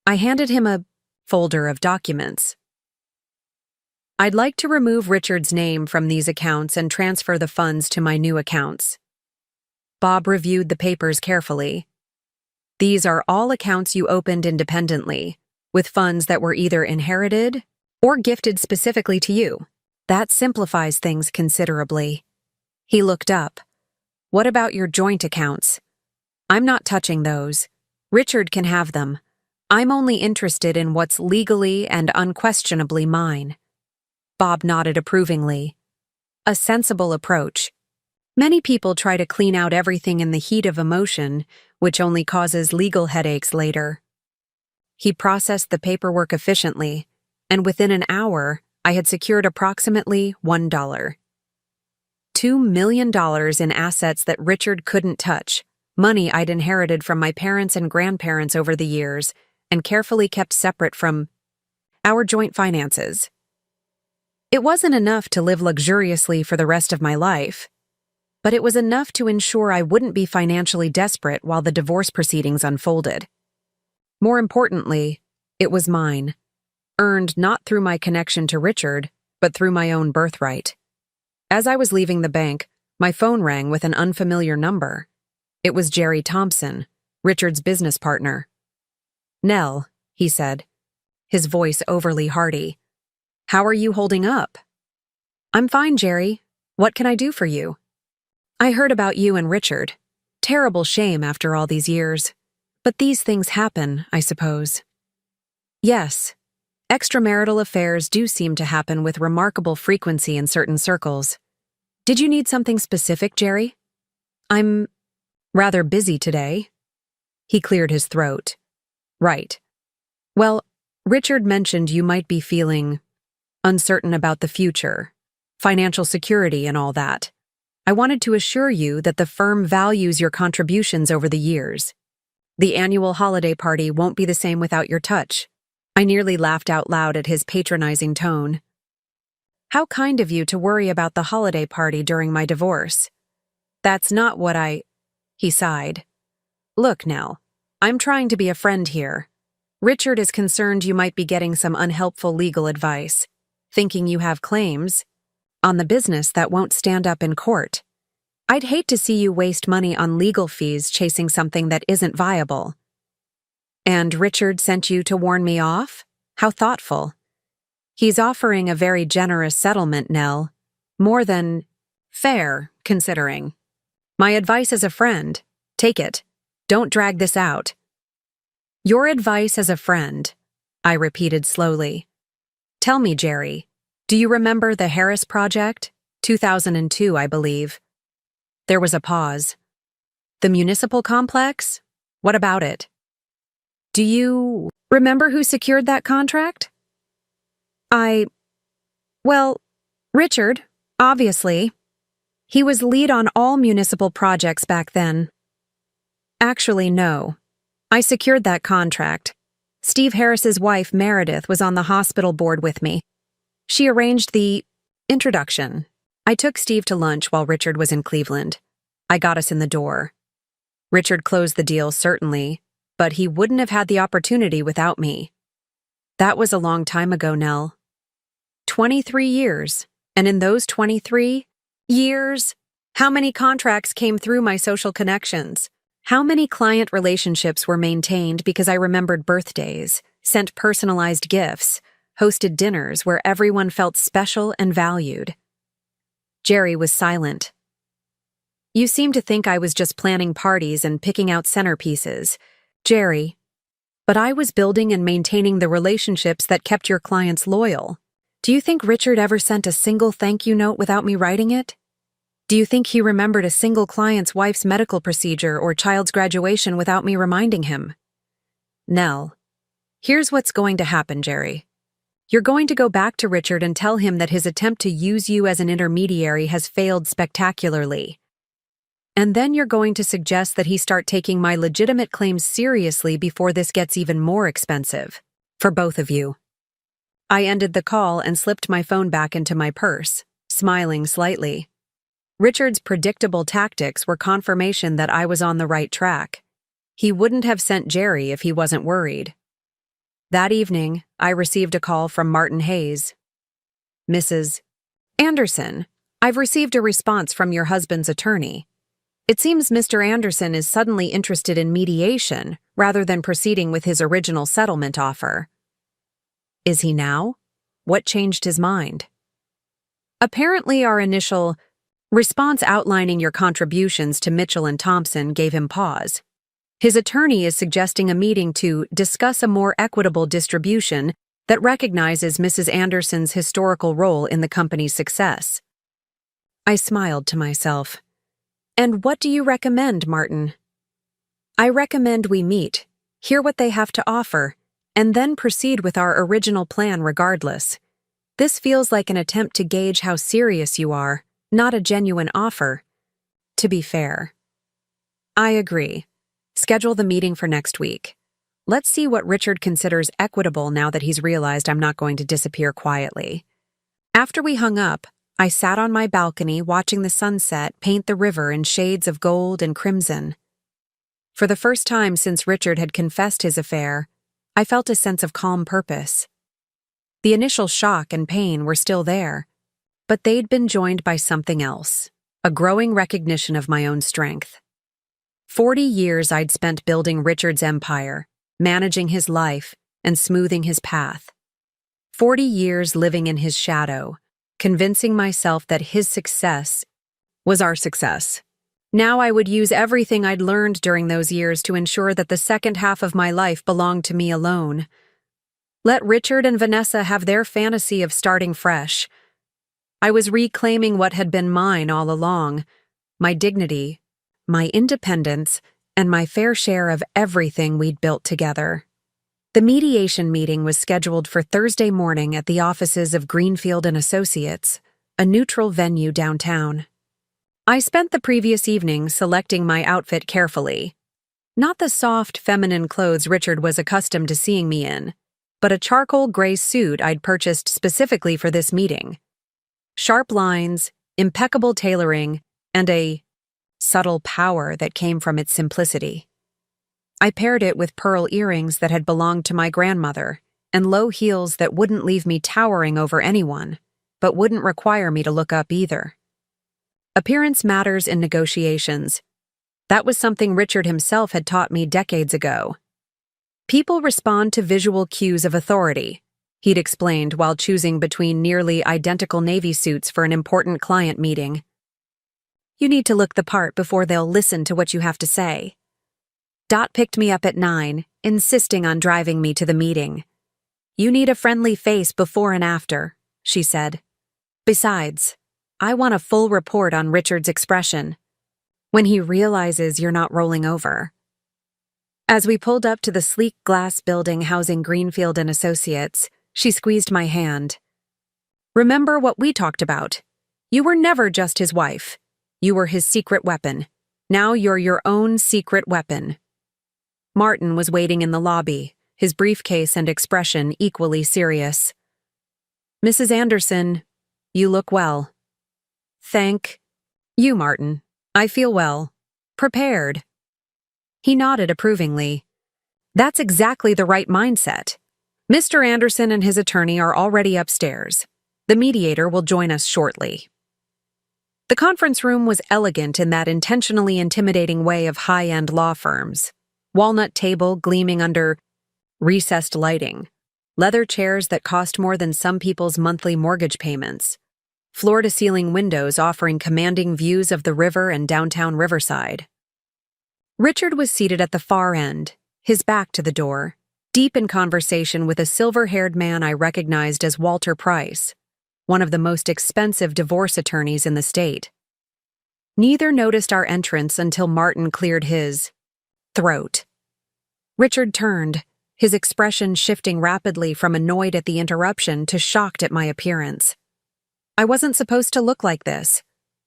I handed him a folder of documents. "I'd like to remove Richard's name from these accounts and transfer the funds to my new accounts." Bob reviewed the papers carefully. "These are all accounts you opened independently, with funds that were either inherited or gifted specifically to you. That simplifies things considerably." He looked up. "What about your joint accounts?" "I'm not touching those. Richard can have them. I'm only interested in what's legally and unquestionably mine." Bob nodded approvingly. "A sensible approach. Many people try to clean out everything in the heat of emotion, which only causes legal headaches later." He processed the paperwork efficiently, and within an hour, I had secured approximately $1. $2 million in assets that Richard couldn't touch, money I'd inherited from my parents and grandparents over the years, and carefully kept separate from our joint finances. It wasn't enough to live luxuriously for the rest of my life, but it was enough to ensure I wouldn't be financially desperate while the divorce proceedings unfolded. More importantly, it was mine, earned not through my connection to Richard, but through my own birthright. As I was leaving the bank, my phone rang with an unfamiliar number. It was Jerry Thompson, Richard's business partner. "Nell," he said, his voice overly hearty. "How are you holding up?" "I'm fine, Jerry. What can I do for you?" "I heard about you and Richard. Terrible shame after all these years. But these things happen, I suppose." "Yes. Extramarital affairs do seem to happen with remarkable frequency in certain circles. Did you need something specific, Jerry?" "I'm rather busy today." He cleared his throat. "Right. Well, Richard mentioned you might be feeling uncertain about the future, financial security and all that. I wanted to assure you that the firm values your contributions over the years. The annual holiday party won't be the same without your touch." I nearly laughed out loud at his patronizing tone. "How kind of you to worry about the holiday party during my divorce." "That's not what He sighed. "Look, Nell, I'm trying to be a friend here. Richard is concerned you might be getting some unhelpful legal advice, thinking you have claims on the business that won't stand up in court. I'd hate to see you waste money on legal fees chasing something that isn't viable." "And Richard sent you to warn me off? How thoughtful." "He's offering a very generous settlement, Nell. More than fair, considering. My advice as a friend, take it. Don't drag this out." "Your advice as a friend," I repeated slowly. "Tell me, Jerry, do you remember the Harris Project? 2002, I believe." There was a pause. "The municipal complex? What about it?" "Do you remember who secured that contract?" Well, Richard, obviously. He was lead on all municipal projects back then." "Actually, no. I secured that contract. Steve Harris's wife, Meredith, was on the hospital board with me. She arranged the introduction. I took Steve to lunch while Richard was in Cleveland. I got us in the door. Richard closed the deal, certainly, but he wouldn't have had the opportunity without me. That was a long time ago, Nell. 23 years, and in those 23 years, how many contracts came through my social connections? How many client relationships were maintained because I remembered birthdays, sent personalized gifts, hosted dinners where everyone felt special and valued?" Jerry was silent. "You seem to think I was just planning parties and picking out centerpieces, Jerry. But I was building and maintaining the relationships that kept your clients loyal. Do you think Richard ever sent a single thank you note without me writing it? Do you think he remembered a single client's wife's medical procedure or child's graduation without me reminding him?" "Nell, here's what's going to happen, Jerry. You're going to go back to Richard and tell him that his attempt to use you as an intermediary has failed spectacularly. And then you're going to suggest that he start taking my legitimate claims seriously before this gets even more expensive. For both of you." I ended the call and slipped my phone back into my purse, smiling slightly. Richard's predictable tactics were confirmation that I was on the right track. He wouldn't have sent Jerry if he wasn't worried. That evening, I received a call from Martin Hayes. "Mrs. Anderson, I've received a response from your husband's attorney. It seems Mr. Anderson is suddenly interested in mediation rather than proceeding with his original settlement offer." "Is he now? What changed his mind?" "Apparently our initial response outlining your contributions to Mitchell and Thompson gave him pause. His attorney is suggesting a meeting to discuss a more equitable distribution that recognizes Mrs. Anderson's historical role in the company's success." I smiled to myself. "And what do you recommend, Martin?" "I recommend we meet, hear what they have to offer, and then proceed with our original plan regardless. This feels like an attempt to gauge how serious you are, not a genuine offer. To be fair." "I agree. Schedule the meeting for next week. Let's see what Richard considers equitable now that he's realized I'm not going to disappear quietly." After we hung up, I sat on my balcony watching the sunset paint the river in shades of gold and crimson. For the first time since Richard had confessed his affair, I felt a sense of calm purpose. The initial shock and pain were still there, but they'd been joined by something else, a growing recognition of my own strength. 40 years I'd spent building Richard's empire, managing his life, and smoothing his path. 40 years living in his shadow, convincing myself that his success was our success. Now I would use everything I'd learned during those years to ensure that the second half of my life belonged to me alone. Let Richard and Vanessa have their fantasy of starting fresh. I was reclaiming what had been mine all along, my dignity, my independence, and my fair share of everything we'd built together. The mediation meeting was scheduled for Thursday morning at the offices of Greenfield and Associates, a neutral venue downtown. I spent the previous evening selecting my outfit carefully. Not the soft, feminine clothes Richard was accustomed to seeing me in, but a charcoal gray suit I'd purchased specifically for this meeting. Sharp lines, impeccable tailoring, and a subtle power that came from its simplicity. I paired it with pearl earrings that had belonged to my grandmother, and low heels that wouldn't leave me towering over anyone, but wouldn't require me to look up either. Appearance matters in negotiations. That was something Richard himself had taught me decades ago. People respond to visual cues of authority, he'd explained while choosing between nearly identical navy suits for an important client meeting. You need to look the part before they'll listen to what you have to say. Dot picked me up at 9, insisting on driving me to the meeting. You need a friendly face before and after, she said. Besides, I want a full report on Richard's expression when he realizes you're not rolling over. As we pulled up to the sleek glass building housing Greenfield and Associates, she squeezed my hand. Remember what we talked about. You were never just his wife. You were his secret weapon. Now you're your own secret weapon. Martin was waiting in the lobby, his briefcase and expression equally serious. Mrs. Anderson, you look well. Thank you, Martin. I feel well. Prepared. He nodded approvingly. That's exactly the right mindset. Mr. Anderson and his attorney are already upstairs. The mediator will join us shortly. The conference room was elegant in that intentionally intimidating way of high-end law firms. Walnut table gleaming under recessed lighting. Leather chairs that cost more than some people's monthly mortgage payments. Floor-to-ceiling windows offering commanding views of the river and downtown Riverside. Richard was seated at the far end, his back to the door, deep in conversation with a silver-haired man I recognized as Walter Price, one of the most expensive divorce attorneys in the state. Neither noticed our entrance until Martin cleared his throat. Richard turned, his expression shifting rapidly from annoyed at the interruption to shocked at my appearance. I wasn't supposed to look like this.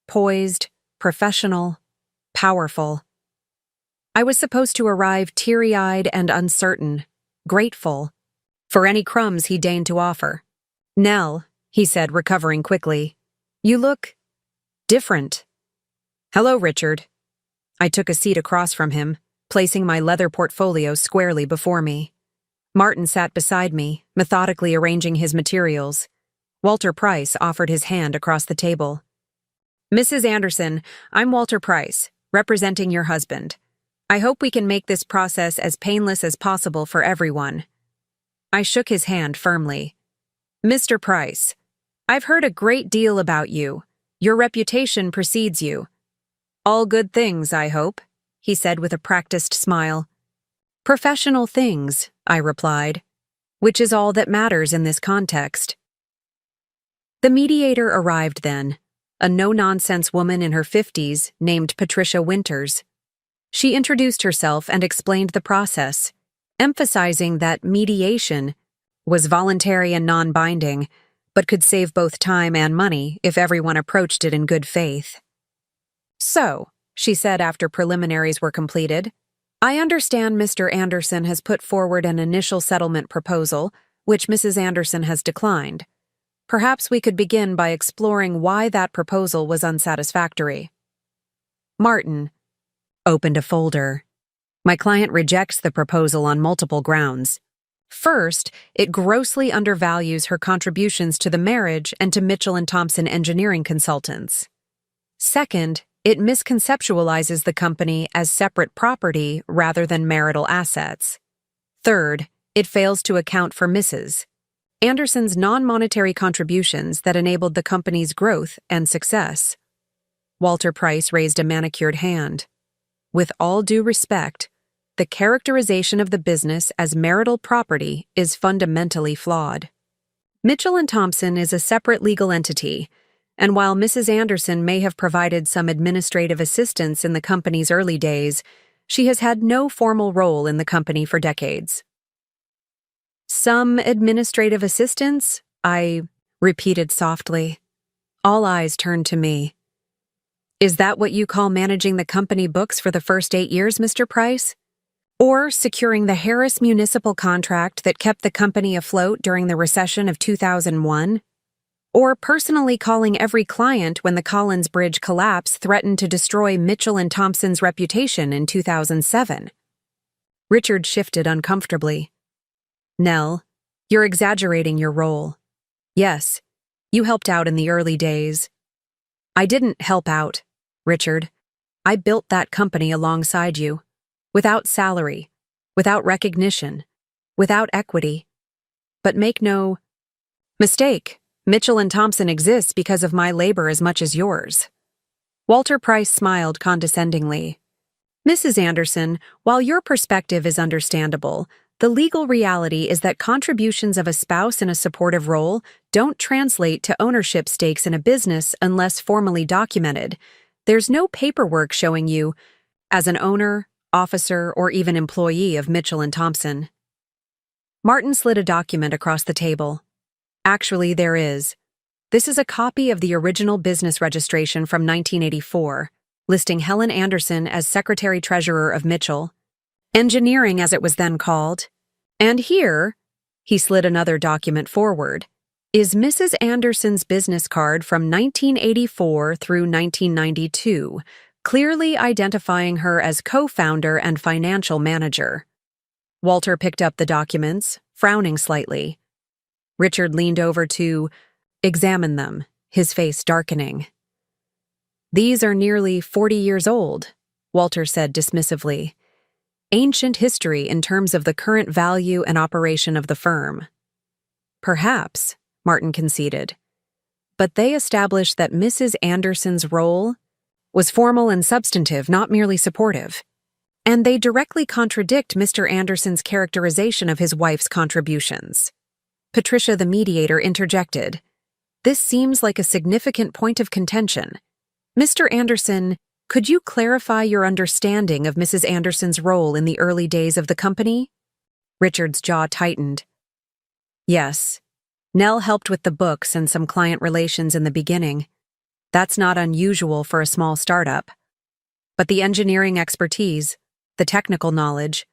Poised, professional, powerful. I was supposed to arrive teary-eyed and uncertain, grateful, for any crumbs he deigned to offer. Nell, he said, recovering quickly, you look different. Hello, Richard. I took a seat across from him, placing my leather portfolio squarely before me. Martin sat beside me, methodically arranging his materials. Walter Price offered his hand across the table. Mrs. Anderson, I'm Walter Price, representing your husband. I hope we can make this process as painless as possible for everyone. I shook his hand firmly. Mr. Price, I've heard a great deal about you. Your reputation precedes you. All good things, I hope, he said with a practiced smile. Professional things, I replied, which is all that matters in this context. The mediator arrived then, a no-nonsense woman in her 50s named Patricia Winters. She introduced herself and explained the process, emphasizing that mediation was voluntary and non-binding, but could save both time and money if everyone approached it in good faith. So, she said after preliminaries were completed, I understand Mr. Anderson has put forward an initial settlement proposal, which Mrs. Anderson has declined. Perhaps we could begin by exploring why that proposal was unsatisfactory. Martin opened a folder. My client rejects the proposal on multiple grounds. First, it grossly undervalues her contributions to the marriage and to Mitchell and Thompson engineering consultants. Second, it misconceptualizes the company as separate property rather than marital assets. Third, it fails to account for Mrs. Anderson's non-monetary contributions that enabled the company's growth and success. Walter Price raised a manicured hand. With all due respect, the characterization of the business as marital property is fundamentally flawed. Mitchell and Thompson is a separate legal entity, and while Mrs. Anderson may have provided some administrative assistance in the company's early days, she has had no formal role in the company for decades. Some administrative assistance? I repeated softly. All eyes turned to me. Is that what you call managing the company books for the first 8 years, Mr. Price? Or securing the Harris municipal contract that kept the company afloat during the recession of 2001? Or personally calling every client when the Collins Bridge collapse threatened to destroy Mitchell and Thompson's reputation in 2007? Richard shifted uncomfortably. Nell, you're exaggerating your role. Yes, you helped out in the early days. I didn't help out, Richard. I built that company alongside you. Without salary, without recognition, without equity. But make no mistake, Mitchell and Thompson exists because of my labor as much as yours. Walter Price smiled condescendingly. Mrs. Anderson, while your perspective is understandable, the legal reality is that contributions of a spouse in a supportive role don't translate to ownership stakes in a business unless formally documented. There's no paperwork showing you, as an owner, officer, or even employee of Mitchell and Thompson. Martin slid a document across the table. Actually, there is. This is a copy of the original business registration from 1984, listing Helen Anderson as Secretary-Treasurer of Mitchell, Engineering as it was then called. And here, he slid another document forward, is Mrs. Anderson's business card from 1984 through 1992, clearly identifying her as co-founder and financial manager. Walter picked up the documents, frowning slightly. Richard leaned over to examine them, his face darkening. These are nearly 40 years old, Walter said dismissively. Ancient history in terms of the current value and operation of the firm. Perhaps, Martin conceded. But they established that Mrs. Anderson's role was formal and substantive, not merely supportive. And they directly contradict Mr. Anderson's characterization of his wife's contributions. Patricia, the mediator, interjected. This seems like a significant point of contention. Mr. Anderson, could you clarify your understanding of Mrs. Anderson's role in the early days of the company? Richard's jaw tightened. Yes. Nell helped with the books and some client relations in the beginning. That's not unusual for a small startup. But the engineering expertise, the technical knowledge,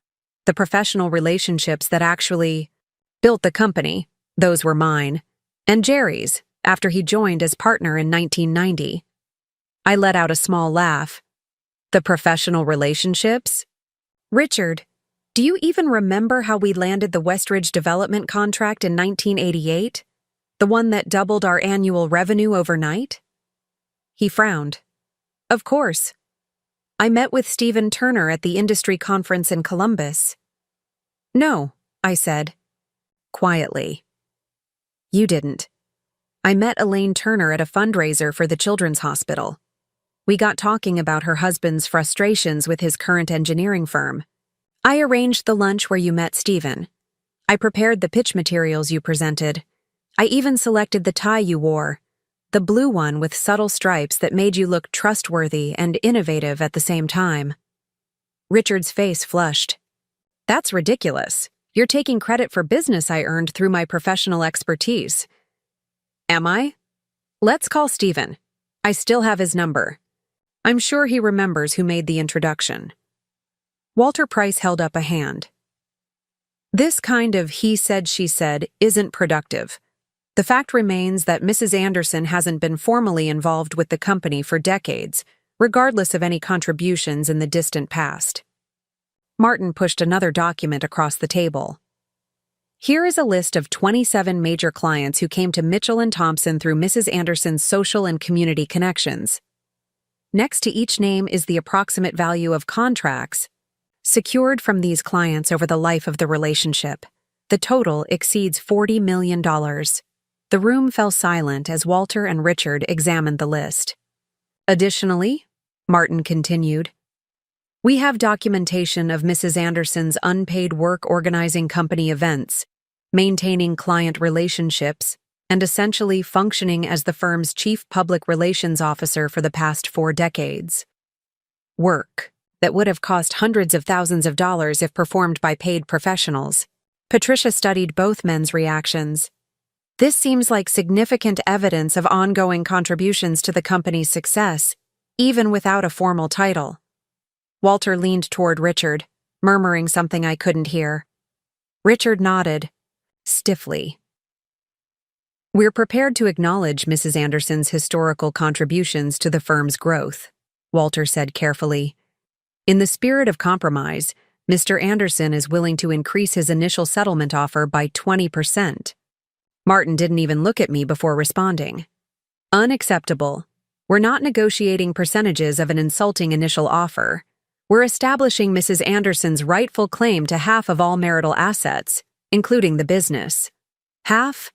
the professional relationships that actually built the company, those were mine, and Jerry's, after he joined as partner in 1990. I let out a small laugh. The professional relationships? Richard, do you even remember how we landed the Westridge development contract in 1988? The one that doubled our annual revenue overnight? He frowned. Of course. I met with Stephen Turner at the industry conference in Columbus. No, I said. Quietly. You didn't. I met Elaine Turner at a fundraiser for the Children's Hospital. We got talking about her husband's frustrations with his current engineering firm. I arranged the lunch where you met Stephen. I prepared the pitch materials you presented. I even selected the tie you wore, the blue one with subtle stripes that made you look trustworthy and innovative at the same time. Richard's face flushed. That's ridiculous. You're taking credit for business I earned through my professional expertise. Am I? Let's call Stephen. I still have his number. I'm sure he remembers who made the introduction. Walter Price held up a hand. This kind of he said, she said isn't productive. The fact remains that Mrs. Anderson hasn't been formally involved with the company for decades, regardless of any contributions in the distant past. Martin pushed another document across the table. Here is a list of 27 major clients who came to Mitchell & Thompson through Mrs. Anderson's social and community connections. Next to each name is the approximate value of contracts secured from these clients over the life of the relationship. The total exceeds $40 million. The room fell silent as Walter and Richard examined the list. Additionally, Martin continued, we have documentation of Mrs. Anderson's unpaid work organizing company events, maintaining client relationships, and essentially functioning as the firm's chief public relations officer for the past 4 decades. Work that would have cost hundreds of thousands of dollars if performed by paid professionals. Patricia studied both men's reactions. This seems like significant evidence of ongoing contributions to the company's success, even without a formal title. Walter leaned toward Richard, murmuring something I couldn't hear. Richard nodded, stiffly. We're prepared to acknowledge Mrs. Anderson's historical contributions to the firm's growth, Walter said carefully. In the spirit of compromise, Mr. Anderson is willing to increase his initial settlement offer by 20%. Martin didn't even look at me before responding. Unacceptable. We're not negotiating percentages of an insulting initial offer. We're establishing Mrs. Anderson's rightful claim to half of all marital assets, including the business. Half?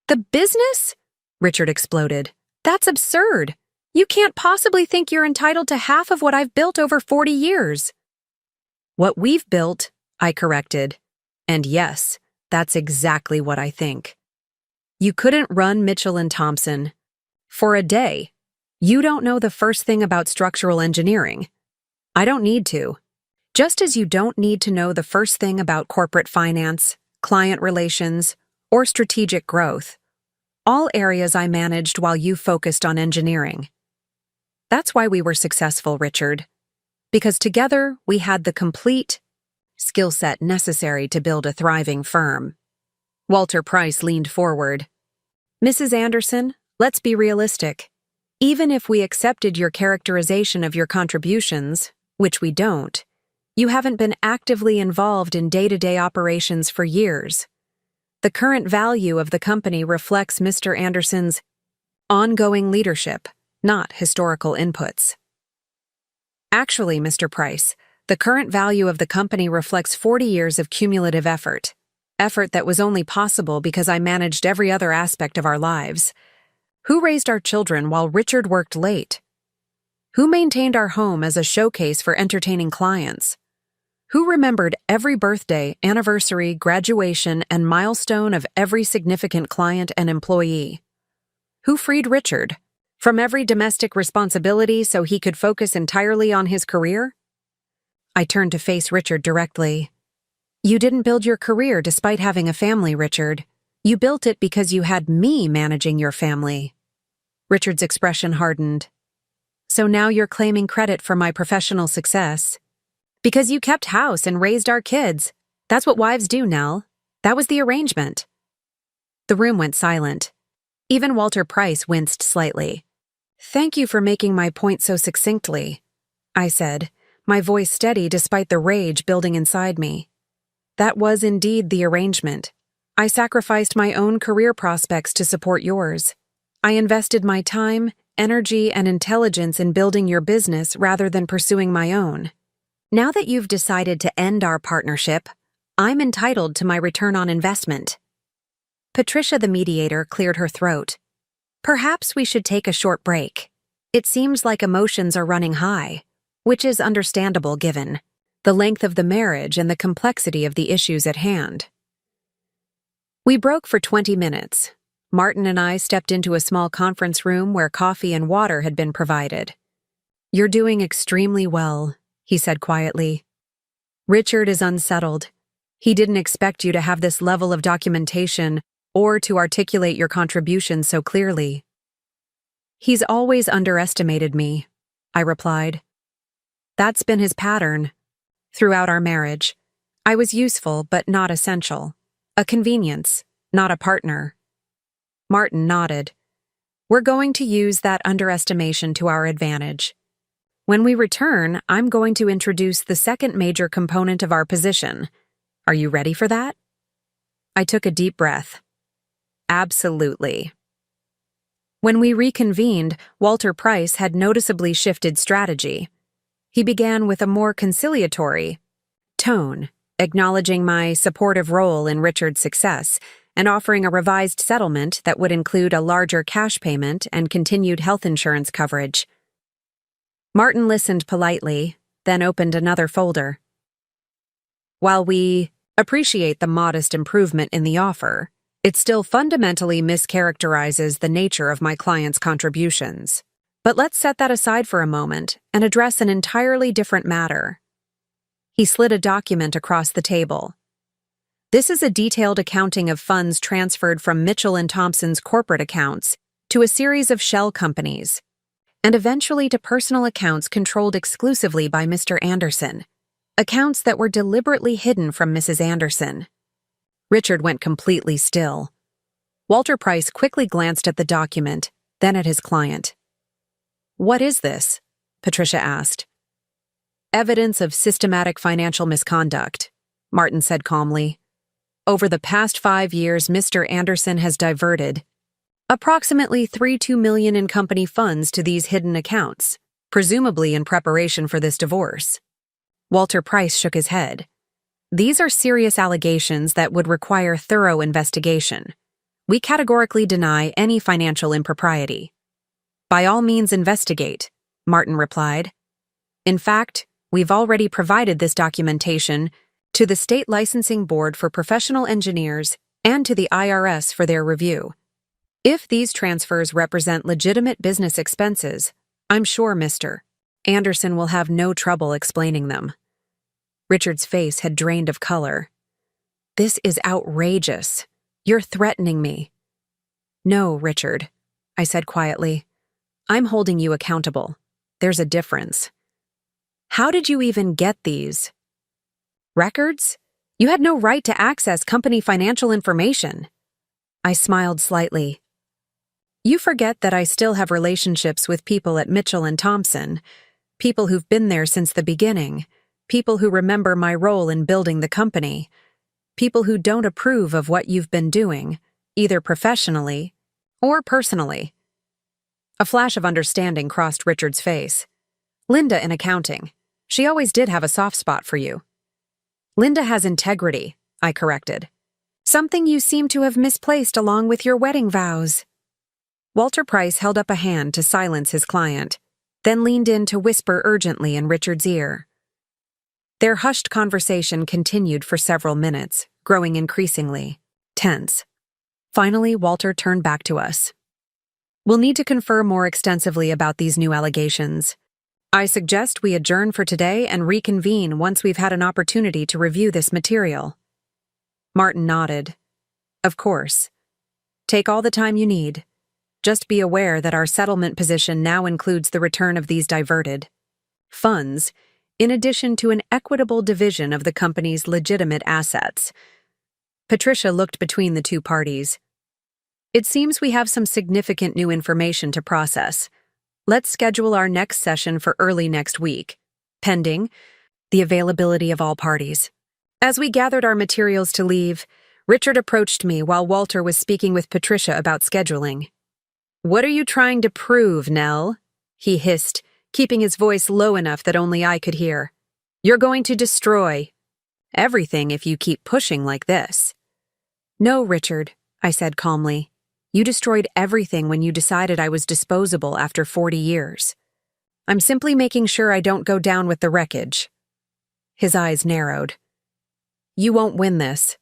The business? Richard exploded. That's absurd. You can't possibly think you're entitled to half of what I've built over 40 years. What we've built, I corrected. And yes, that's exactly what I think. You couldn't run Mitchell & Thompson. For a day. You don't know the first thing about structural engineering. I don't need to. Just as you don't need to know the first thing about corporate finance, client relations, or strategic growth. All areas I managed while you focused on engineering. That's why we were successful, Richard. Because together we had the complete skill set necessary to build a thriving firm. Walter Price leaned forward. Mrs. Anderson, let's be realistic. Even if we accepted your characterization of your contributions, which we don't, you haven't been actively involved in day-to-day operations for years. The current value of the company reflects Mr. Anderson's ongoing leadership, not historical inputs. Actually, Mr. Price, the current value of the company reflects 40 years of cumulative effort that was only possible because I managed every other aspect of our lives. Who raised our children while Richard worked late? Who maintained our home as a showcase for entertaining clients? Who remembered every birthday, anniversary, graduation, and milestone of every significant client and employee? Who freed Richard from every domestic responsibility so he could focus entirely on his career? I turned to face Richard directly. You didn't build your career despite having a family, Richard. You built it because you had me managing your family. Richard's expression hardened. So now you're claiming credit for my professional success. Because you kept house and raised our kids. That's what wives do, Nell. That was the arrangement. The room went silent. Even Walter Price winced slightly. Thank you for making my point so succinctly, I said, my voice steady despite the rage building inside me. That was indeed the arrangement. I sacrificed my own career prospects to support yours. I invested my time, energy, and intelligence in building your business rather than pursuing my own. Now that you've decided to end our partnership, I'm entitled to my return on investment. Patricia, the mediator, cleared her throat. Perhaps we should take a short break. It seems like emotions are running high, which is understandable given the length of the marriage and the complexity of the issues at hand. We broke for 20 minutes. Martin and I stepped into a small conference room where coffee and water had been provided. You're doing extremely well, he said quietly. Richard is unsettled. He didn't expect you to have this level of documentation or to articulate your contribution so clearly. He's always underestimated me, I replied. That's been his pattern. Throughout our marriage, I was useful but not essential. A convenience, not a partner. Martin nodded. We're going to use that underestimation to our advantage. When we return, I'm going to introduce the second major component of our position. Are you ready for that? I took a deep breath. Absolutely. When we reconvened, Walter Price had noticeably shifted strategy. He began with a more conciliatory tone, acknowledging my supportive role in Richard's success and offering a revised settlement that would include a larger cash payment and continued health insurance coverage. Martin listened politely, then opened another folder. While we appreciate the modest improvement in the offer, it still fundamentally mischaracterizes the nature of my client's contributions. But let's set that aside for a moment and address an entirely different matter. He slid a document across the table. This is a detailed accounting of funds transferred from Mitchell & Thompson's corporate accounts to a series of shell companies, and eventually to personal accounts controlled exclusively by Mr. Anderson, accounts that were deliberately hidden from Mrs. Anderson. Richard went completely still. Walter Price quickly glanced at the document, then at his client. "What is this?" Patricia asked. "Evidence of systematic financial misconduct," Martin said calmly. "Over the past 5 years, Mr. Anderson has diverted approximately $32 million in company funds to these hidden accounts, presumably in preparation for this divorce." Walter Price shook his head. "These are serious allegations that would require thorough investigation. We categorically deny any financial impropriety." "By all means investigate," Martin replied. "In fact, we've already provided this documentation to the State Licensing Board for Professional Engineers and to the IRS for their review. If these transfers represent legitimate business expenses, I'm sure Mr. Anderson will have no trouble explaining them." Richard's face had drained of color. "This is outrageous. You're threatening me." "No, Richard," I said quietly. "I'm holding you accountable. There's a difference." "How did you even get these records? You had no right to access company financial information." I smiled slightly. "You forget that I still have relationships with people at Mitchell & Thompson, people who've been there since the beginning, people who remember my role in building the company, people who don't approve of what you've been doing, either professionally or personally." A flash of understanding crossed Richard's face. "Linda in accounting. She always did have a soft spot for you." "Linda has integrity," I corrected. "Something you seem to have misplaced along with your wedding vows." Walter Price held up a hand to silence his client, then leaned in to whisper urgently in Richard's ear. Their hushed conversation continued for several minutes, growing increasingly tense. Finally, Walter turned back to us. "We'll need to confer more extensively about these new allegations. I suggest we adjourn for today and reconvene once we've had an opportunity to review this material." Martin nodded. "Of course. Take all the time you need. Just be aware that our settlement position now includes the return of these diverted funds, in addition to an equitable division of the company's legitimate assets." Patricia looked between the two parties. "It seems we have some significant new information to process. Let's schedule our next session for early next week, pending the availability of all parties." As we gathered our materials to leave, Richard approached me while Walter was speaking with Patricia about scheduling. "What are you trying to prove, Nell?" he hissed, keeping his voice low enough that only I could hear. "You're going to destroy everything if you keep pushing like this." "No, Richard," I said calmly. "You destroyed everything when you decided I was disposable after 40 years. I'm simply making sure I don't go down with the wreckage." His eyes narrowed. "You won't win this.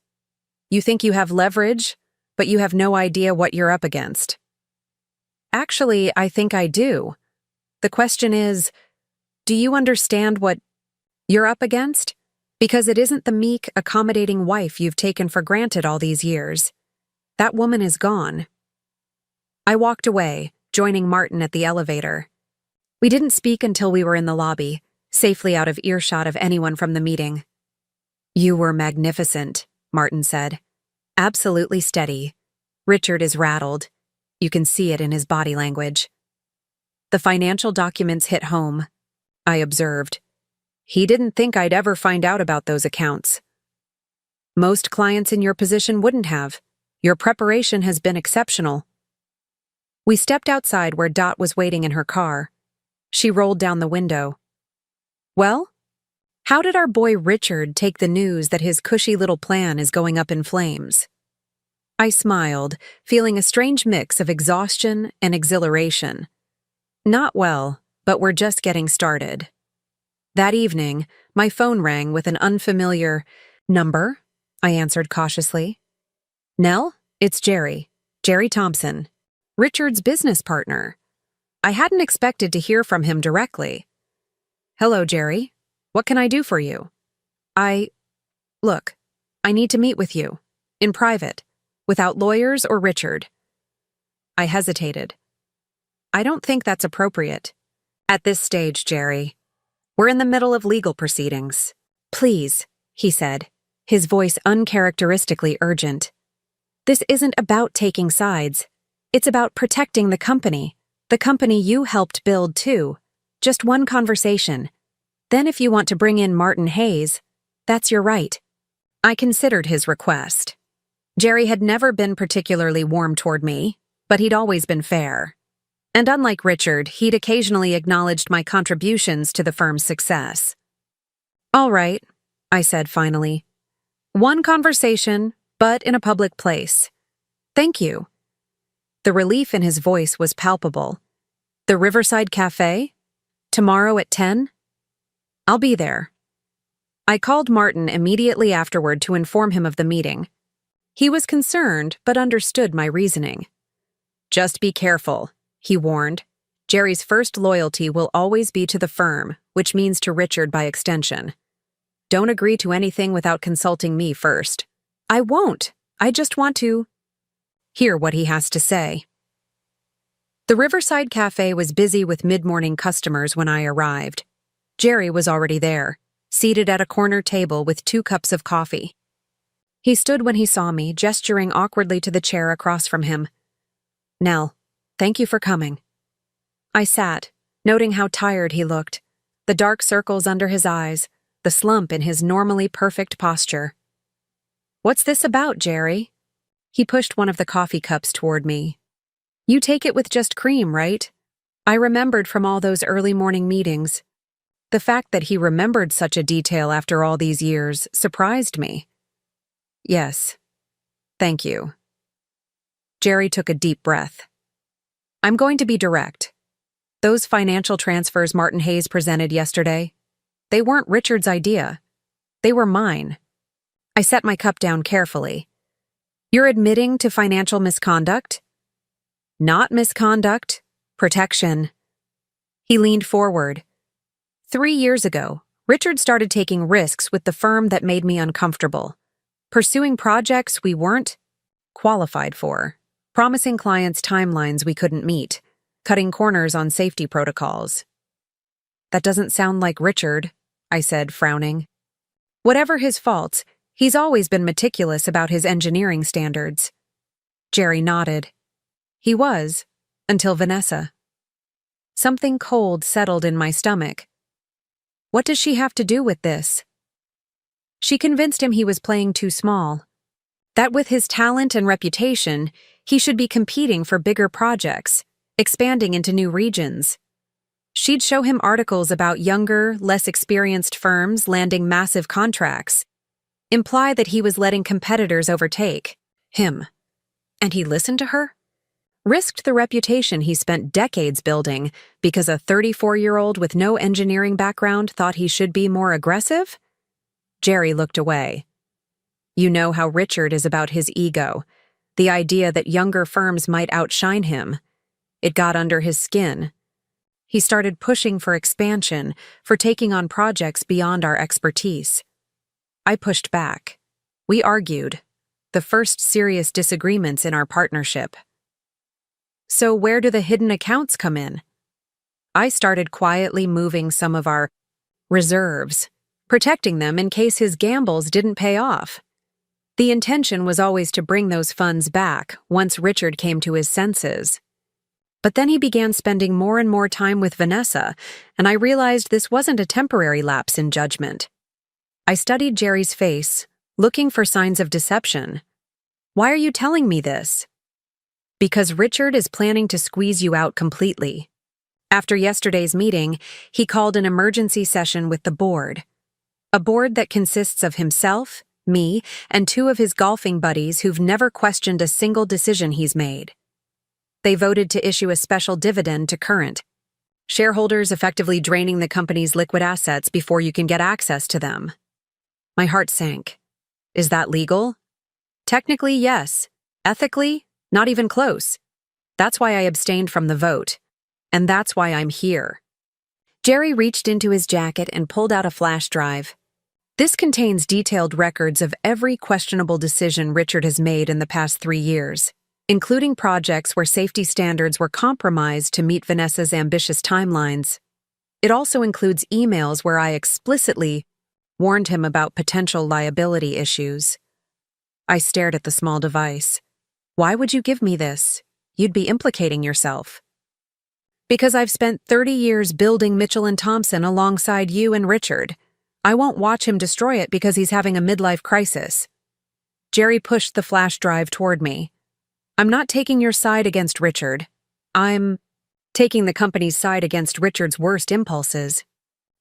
You think you have leverage, but you have no idea what you're up against." "Actually, I think I do. The question is, do you understand what you're up against? Because it isn't the meek, accommodating wife you've taken for granted all these years. That woman is gone." I walked away, joining Martin at the elevator. We didn't speak until we were in the lobby, safely out of earshot of anyone from the meeting. "You were magnificent," Martin said. "Absolutely steady. Richard is rattled. You can see it in his body language." "The financial documents hit home," I observed. "He didn't think I'd ever find out about those accounts." Most clients in your position wouldn't have. Your preparation has been exceptional. We stepped outside where Dot was waiting in her car. She rolled down the window. Well, how did our boy Richard take the news that his cushy little plan is going up in flames? I smiled, feeling a strange mix of exhaustion and exhilaration. Not well, but we're just getting started. That evening, my phone rang with an unfamiliar number. I answered cautiously. Nell, it's Jerry. Jerry Thompson. Richard's business partner. I hadn't expected to hear from him directly. Hello, Jerry. What can I do for you? Look, I need to meet with you. In private. Without lawyers or Richard. I hesitated. I don't think that's appropriate. At this stage, Jerry. We're in the middle of legal proceedings. Please, he said, his voice uncharacteristically urgent. This isn't about taking sides. It's about protecting the company you helped build too. Just one conversation. Then if you want to bring in Martin Hayes, that's your right. I considered his request. Jerry had never been particularly warm toward me, but he'd always been fair. And unlike Richard, he'd occasionally acknowledged my contributions to the firm's success. All right, I said finally. One conversation, but in a public place. Thank you. The relief in his voice was palpable. The Riverside Cafe? Tomorrow at 10? I'll be there. I called Martin immediately afterward to inform him of the meeting. He was concerned, but understood my reasoning. Just be careful, he warned. Jerry's first loyalty will always be to the firm, which means to Richard by extension. Don't agree to anything without consulting me first. I won't. I just want to hear what he has to say. The Riverside Cafe was busy with mid-morning customers when I arrived. Jerry was already there, seated at a corner table with 2 cups of coffee. He stood when he saw me, gesturing awkwardly to the chair across from him. Nell, thank you for coming. I sat, noting how tired he looked, the dark circles under his eyes, the slump in his normally perfect posture. What's this about, Jerry? He pushed one of the coffee cups toward me. You take it with just cream, right? I remembered from all those early morning meetings. The fact that he remembered such a detail after all these years surprised me. Yes. Thank you. Jerry took a deep breath. I'm going to be direct. Those financial transfers Martin Hayes presented yesterday, they weren't Richard's idea. They were mine. I set my cup down carefully. You're admitting to financial misconduct? Not misconduct, protection. He leaned forward. 3 years ago, Richard started taking risks with the firm that made me uncomfortable. Pursuing projects we weren't qualified for, promising clients timelines we couldn't meet, cutting corners on safety protocols. That doesn't sound like Richard, I said, frowning. Whatever his faults, he's always been meticulous about his engineering standards. Jerry nodded. He was, until Vanessa. Something cold settled in my stomach. What does she have to do with this? She convinced him he was playing too small. That with his talent and reputation, he should be competing for bigger projects, expanding into new regions. She'd show him articles about younger, less experienced firms landing massive contracts, imply that he was letting competitors overtake him. And he listened to her? Risked the reputation he spent decades building because a 34-year-old with no engineering background thought he should be more aggressive? Jerry looked away. You know how Richard is about his ego, the idea that younger firms might outshine him. It got under his skin. He started pushing for expansion, for taking on projects beyond our expertise. I pushed back. We argued, the first serious disagreements in our partnership. So where do the hidden accounts come in? I started quietly moving some of our reserves, protecting them in case his gambles didn't pay off. The intention was always to bring those funds back once Richard came to his senses. But then he began spending more and more time with Vanessa, and I realized this wasn't a temporary lapse in judgment. I studied Jerry's face, looking for signs of deception. Why are you telling me this? Because Richard is planning to squeeze you out completely. After yesterday's meeting, he called an emergency session with the board. A board that consists of himself, me, and 2 of his golfing buddies who've never questioned a single decision he's made. They voted to issue a special dividend to Current, shareholders effectively draining the company's liquid assets before you can get access to them. My heart sank. Is that legal? Technically, yes. Ethically, not even close. That's why I abstained from the vote. And that's why I'm here. Jerry reached into his jacket and pulled out a flash drive. This contains detailed records of every questionable decision Richard has made in the past 3 years, including projects where safety standards were compromised to meet Vanessa's ambitious timelines. It also includes emails where I explicitly warned him about potential liability issues. I stared at the small device. Why would you give me this? You'd be implicating yourself. Because I've spent 30 years building Mitchell & Thompson alongside you and Richard. I won't watch him destroy it because he's having a midlife crisis. Jerry pushed the flash drive toward me. I'm not taking your side against Richard. I'm taking the company's side against Richard's worst impulses.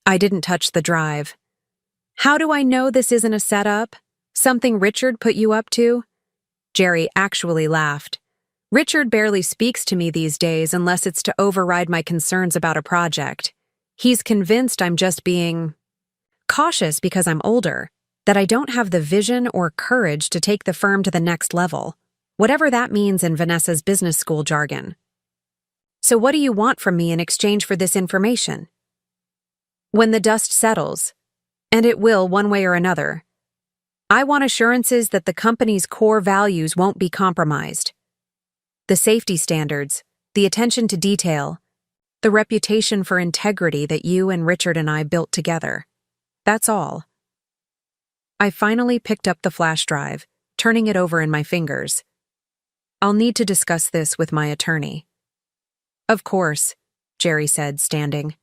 I didn't touch the drive. How do I know this isn't a setup? Something Richard put you up to? Jerry actually laughed. Richard barely speaks to me these days unless it's to override my concerns about a project. He's convinced I'm just being cautious because I'm older, that I don't have the vision or courage to take the firm to the next level, whatever that means in Vanessa's business school jargon. So what do you want from me in exchange for this information? When the dust settles, and it will one way or another, I want assurances that the company's core values won't be compromised. The safety standards, the attention to detail, the reputation for integrity that you and Richard and I built together. That's all. I finally picked up the flash drive, turning it over in my fingers. I'll need to discuss this with my attorney. Of course, Jerry said, standing.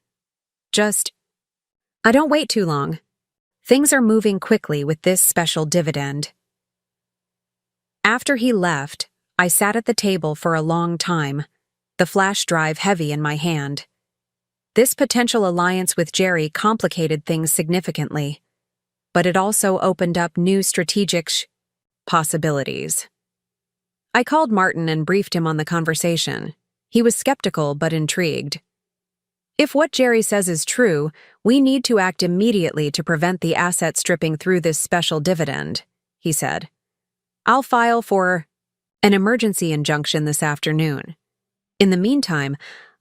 I don't wait too long. Things are moving quickly with this special dividend. After he left, I sat at the table for a long time, the flash drive heavy in my hand. This potential alliance with Jerry complicated things significantly, but it also opened up new strategic possibilities. I called Martin and briefed him on the conversation. He was skeptical but intrigued. If what Jerry says is true, we need to act immediately to prevent the asset stripping through this special dividend, he said. I'll file for an emergency injunction this afternoon. In the meantime,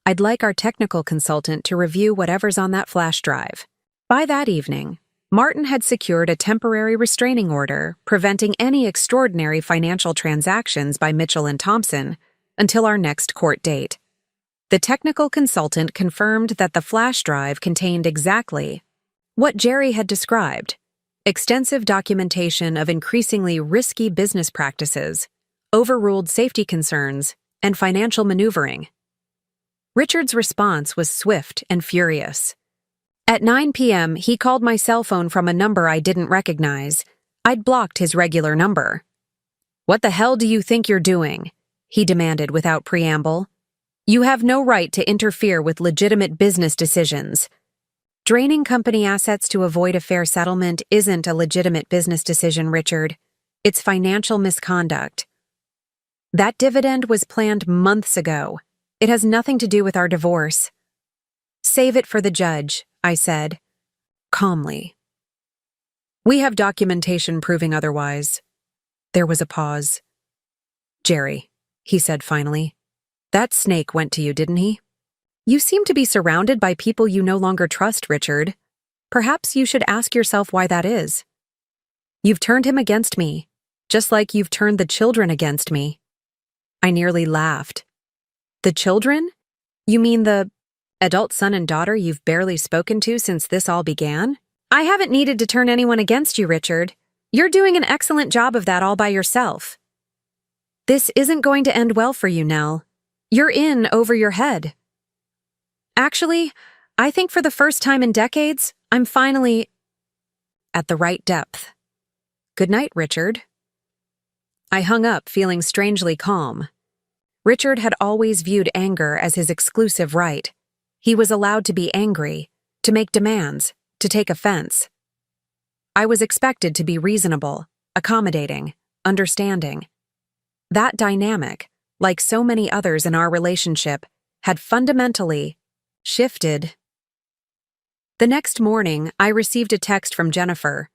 I'd like our technical consultant to review whatever's on that flash drive. By that evening, Martin had secured a temporary restraining order preventing any extraordinary financial transactions by Mitchell & Thompson until our next court date. The technical consultant confirmed that the flash drive contained exactly what Jerry had described: extensive documentation of increasingly risky business practices, overruled safety concerns, and financial maneuvering. Richard's response was swift and furious. At 9 p.m., he called my cell phone from a number I didn't recognize. I'd blocked his regular number. "What the hell do you think you're doing?" he demanded without preamble. "You have no right to interfere with legitimate business decisions." Draining company assets to avoid a fair settlement isn't a legitimate business decision, Richard. It's financial misconduct. That dividend was planned months ago. It has nothing to do with our divorce. Save it for the judge, I said, calmly. We have documentation proving otherwise. There was a pause. Jerry, he said finally, that snake went to you, didn't he? You seem to be surrounded by people you no longer trust, Richard. Perhaps you should ask yourself why that is. You've turned him against me, just like you've turned the children against me. I nearly laughed. The children? You mean the adult son and daughter you've barely spoken to since this all began? I haven't needed to turn anyone against you, Richard. You're doing an excellent job of that all by yourself. This isn't going to end well for you, Nell. You're in over your head. Actually, I think for the first time in decades, I'm finally at the right depth. Good night, Richard. I hung up, feeling strangely calm. Richard had always viewed anger as his exclusive right. He was allowed to be angry, to make demands, to take offense. I was expected to be reasonable, accommodating, understanding. That dynamic, like so many others in our relationship, had fundamentally shifted. The next morning, I received a text from Jennifer.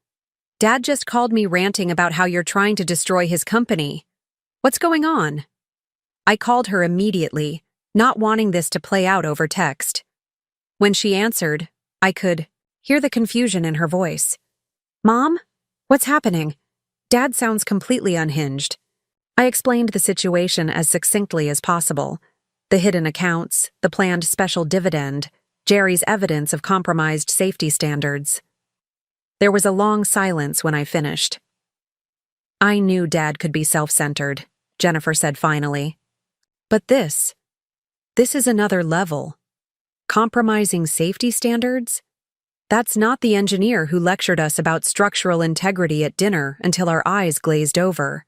Dad just called me ranting about how you're trying to destroy his company. What's going on? I called her immediately, not wanting this to play out over text. When she answered, I could hear the confusion in her voice. Mom? What's happening? Dad sounds completely unhinged. I explained the situation as succinctly as possible. The hidden accounts, the planned special dividend, Jerry's evidence of compromised safety standards. There was a long silence when I finished. I knew Dad could be self-centered, Jennifer said finally. But this is another level. Compromising safety standards? That's not the engineer who lectured us about structural integrity at dinner until our eyes glazed over.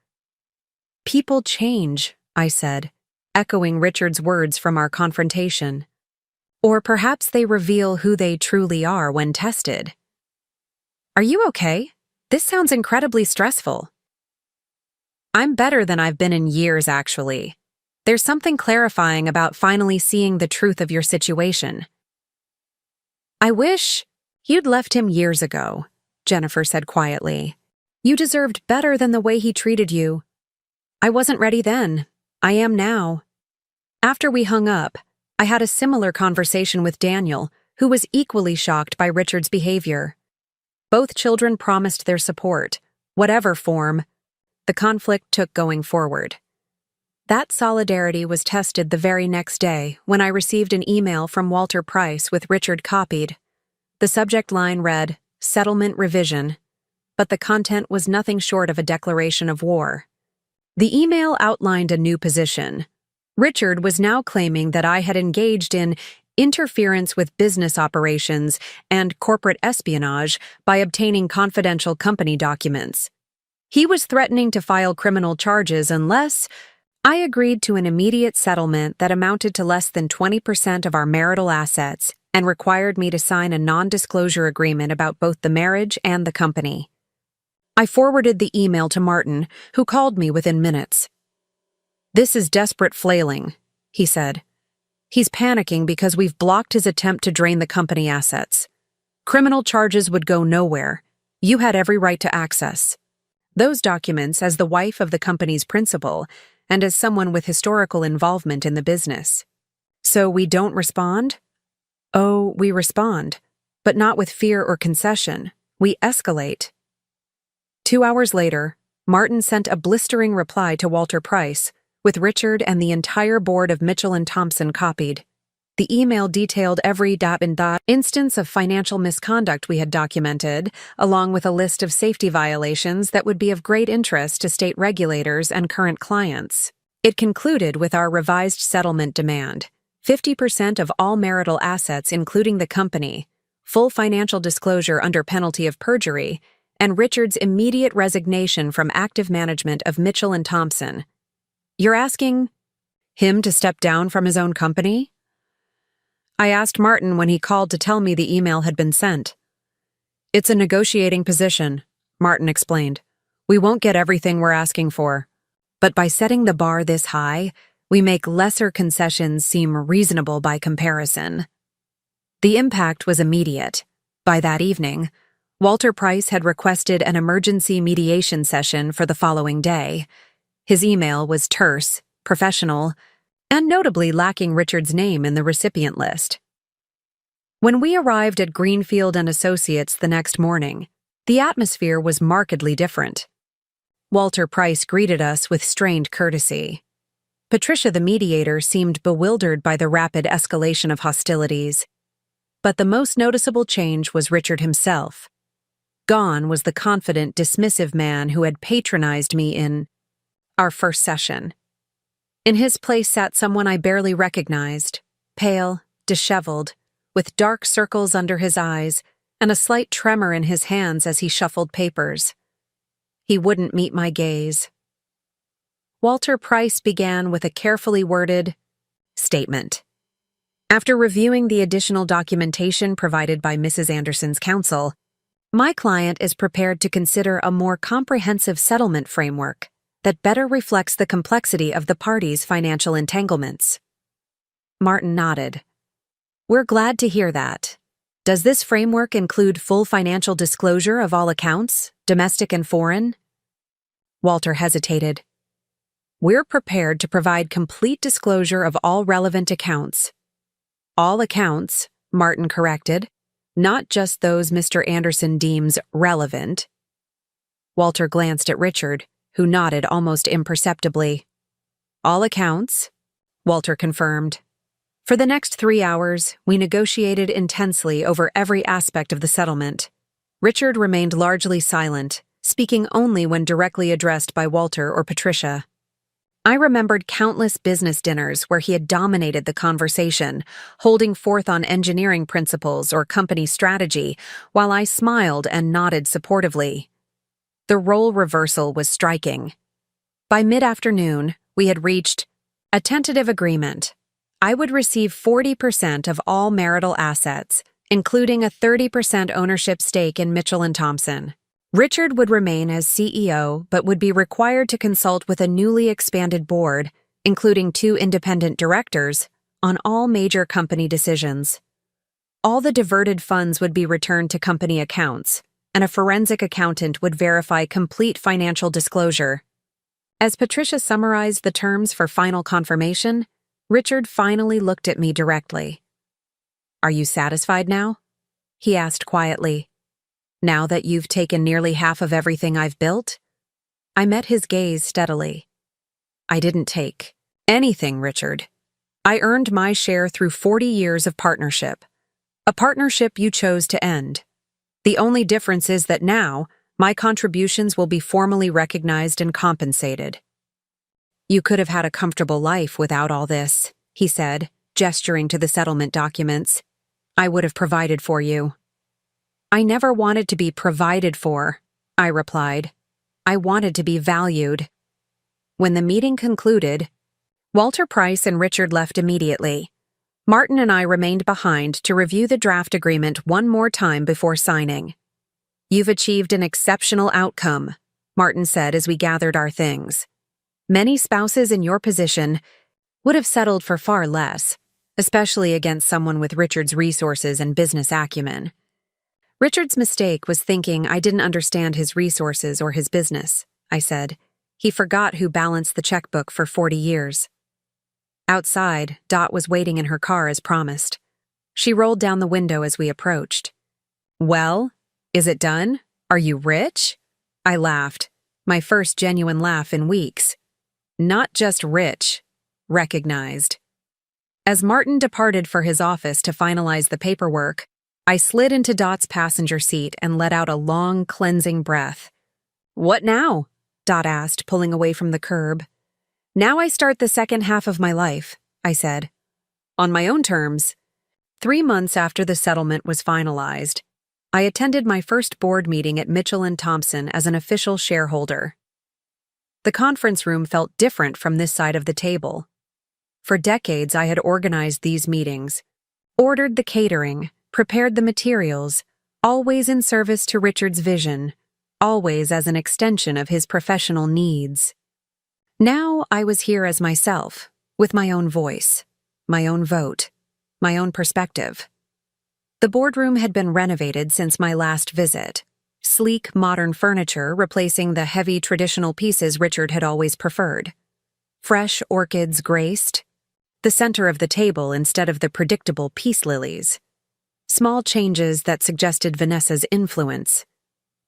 People change, I said, echoing Richard's words from our confrontation. Or perhaps they reveal who they truly are when tested. Are you okay? This sounds incredibly stressful. I'm better than I've been in years, actually. There's something clarifying about finally seeing the truth of your situation. I wish you'd left him years ago, Jennifer said quietly. You deserved better than the way he treated you. I wasn't ready then. I am now. After we hung up, I had a similar conversation with Daniel, who was equally shocked by Richard's behavior. Both children promised their support, whatever form the conflict took going forward. That solidarity was tested the very next day when I received an email from Walter Price with Richard copied. The subject line read, "Settlement Revision," but the content was nothing short of a declaration of war. The email outlined a new position. Richard was now claiming that I had engaged in interference with business operations and corporate espionage by obtaining confidential company documents. He was threatening to file criminal charges unless I agreed to an immediate settlement that amounted to less than 20% of our marital assets and required me to sign a non-disclosure agreement about both the marriage and the company. I forwarded the email to Martin, who called me within minutes. "This is desperate flailing," he said. "He's panicking because we've blocked his attempt to drain the company assets. Criminal charges would go nowhere. You had every right to access those documents as the wife of the company's principal and as someone with historical involvement in the business. So we don't respond? Oh, we respond, but not with fear or concession. We escalate." 2 hours later, Martin sent a blistering reply to Walter Price, with Richard and the entire board of Mitchell and Thompson copied. The email detailed every instance of financial misconduct we had documented, along with a list of safety violations that would be of great interest to state regulators and current clients. It concluded with our revised settlement demand: 50% of all marital assets including the company, full financial disclosure under penalty of perjury, and Richard's immediate resignation from active management of Mitchell and Thompson. You're asking him to step down from his own company? I asked Martin when he called to tell me the email had been sent. It's a negotiating position, Martin explained. We won't get everything we're asking for. But by setting the bar this high, we make lesser concessions seem reasonable by comparison. The impact was immediate. By that evening, Walter Price had requested an emergency mediation session for the following day. His email was terse, professional, and notably lacking Richard's name in the recipient list. When we arrived at Greenfield and Associates the next morning, the atmosphere was markedly different. Walter Price greeted us with strained courtesy. Patricia, the mediator, seemed bewildered by the rapid escalation of hostilities. But the most noticeable change was Richard himself. Gone was the confident, dismissive man who had patronized me in our first session. In his place sat someone I barely recognized, pale, disheveled, with dark circles under his eyes and a slight tremor in his hands as he shuffled papers. He wouldn't meet my gaze. Walter Price began with a carefully worded statement. After reviewing the additional documentation provided by Mrs. Anderson's counsel, my client is prepared to consider a more comprehensive settlement framework that better reflects the complexity of the parties' financial entanglements. Martin nodded. We're glad to hear that. Does this framework include full financial disclosure of all accounts, domestic and foreign? Walter hesitated. We're prepared to provide complete disclosure of all relevant accounts. All accounts, Martin corrected, not just those Mr. Anderson deems relevant. Walter glanced at Richard, who nodded almost imperceptibly. All accounts, Walter confirmed. For the next 3 hours, we negotiated intensely over every aspect of the settlement. Richard remained largely silent, speaking only when directly addressed by Walter or Patricia. I remembered countless business dinners where he had dominated the conversation, holding forth on engineering principles or company strategy, while I smiled and nodded supportively. The role reversal was striking. By mid-afternoon, we had reached a tentative agreement. I would receive 40% of all marital assets, including a 30% ownership stake in Mitchell & Thompson. Richard would remain as CEO, but would be required to consult with a newly expanded board, including 2 independent directors, on all major company decisions. All the diverted funds would be returned to company accounts, and a forensic accountant would verify complete financial disclosure. As Patricia summarized the terms for final confirmation, Richard finally looked at me directly. Are you satisfied now? He asked quietly. Now that you've taken nearly half of everything I've built? I met his gaze steadily. I didn't take anything, Richard. I earned my share through 40 years of partnership. A partnership you chose to end. The only difference is that now, my contributions will be formally recognized and compensated. You could have had a comfortable life without all this, he said, gesturing to the settlement documents. I would have provided for you. I never wanted to be provided for, I replied. I wanted to be valued. When the meeting concluded, Walter Price and Richard left immediately. Martin and I remained behind to review the draft agreement one more time before signing. You've achieved an exceptional outcome, Martin said as we gathered our things. Many spouses in your position would have settled for far less, especially against someone with Richard's resources and business acumen. Richard's mistake was thinking I didn't understand his resources or his business, I said. He forgot who balanced the checkbook for 40 years. Outside, Dot was waiting in her car as promised. She rolled down the window as we approached. Well, is it done? Are you rich? I laughed, my first genuine laugh in weeks. Not just rich, recognized. As Martin departed for his office to finalize the paperwork, I slid into Dot's passenger seat and let out a long, cleansing breath. What now? Dot asked, pulling away from the curb. Now I start the second half of my life, I said. On my own terms. 3 months after the settlement was finalized, I attended my first board meeting at Mitchell & Thompson as an official shareholder. The conference room felt different from this side of the table. For decades I had organized these meetings, ordered the catering, prepared the materials, always in service to Richard's vision, always as an extension of his professional needs. Now I was here as myself, with my own voice, my own vote, my own perspective. The boardroom had been renovated since my last visit. Sleek, modern furniture replacing the heavy traditional pieces Richard had always preferred. Fresh orchids graced the center of the table instead of the predictable peace lilies. Small changes that suggested Vanessa's influence.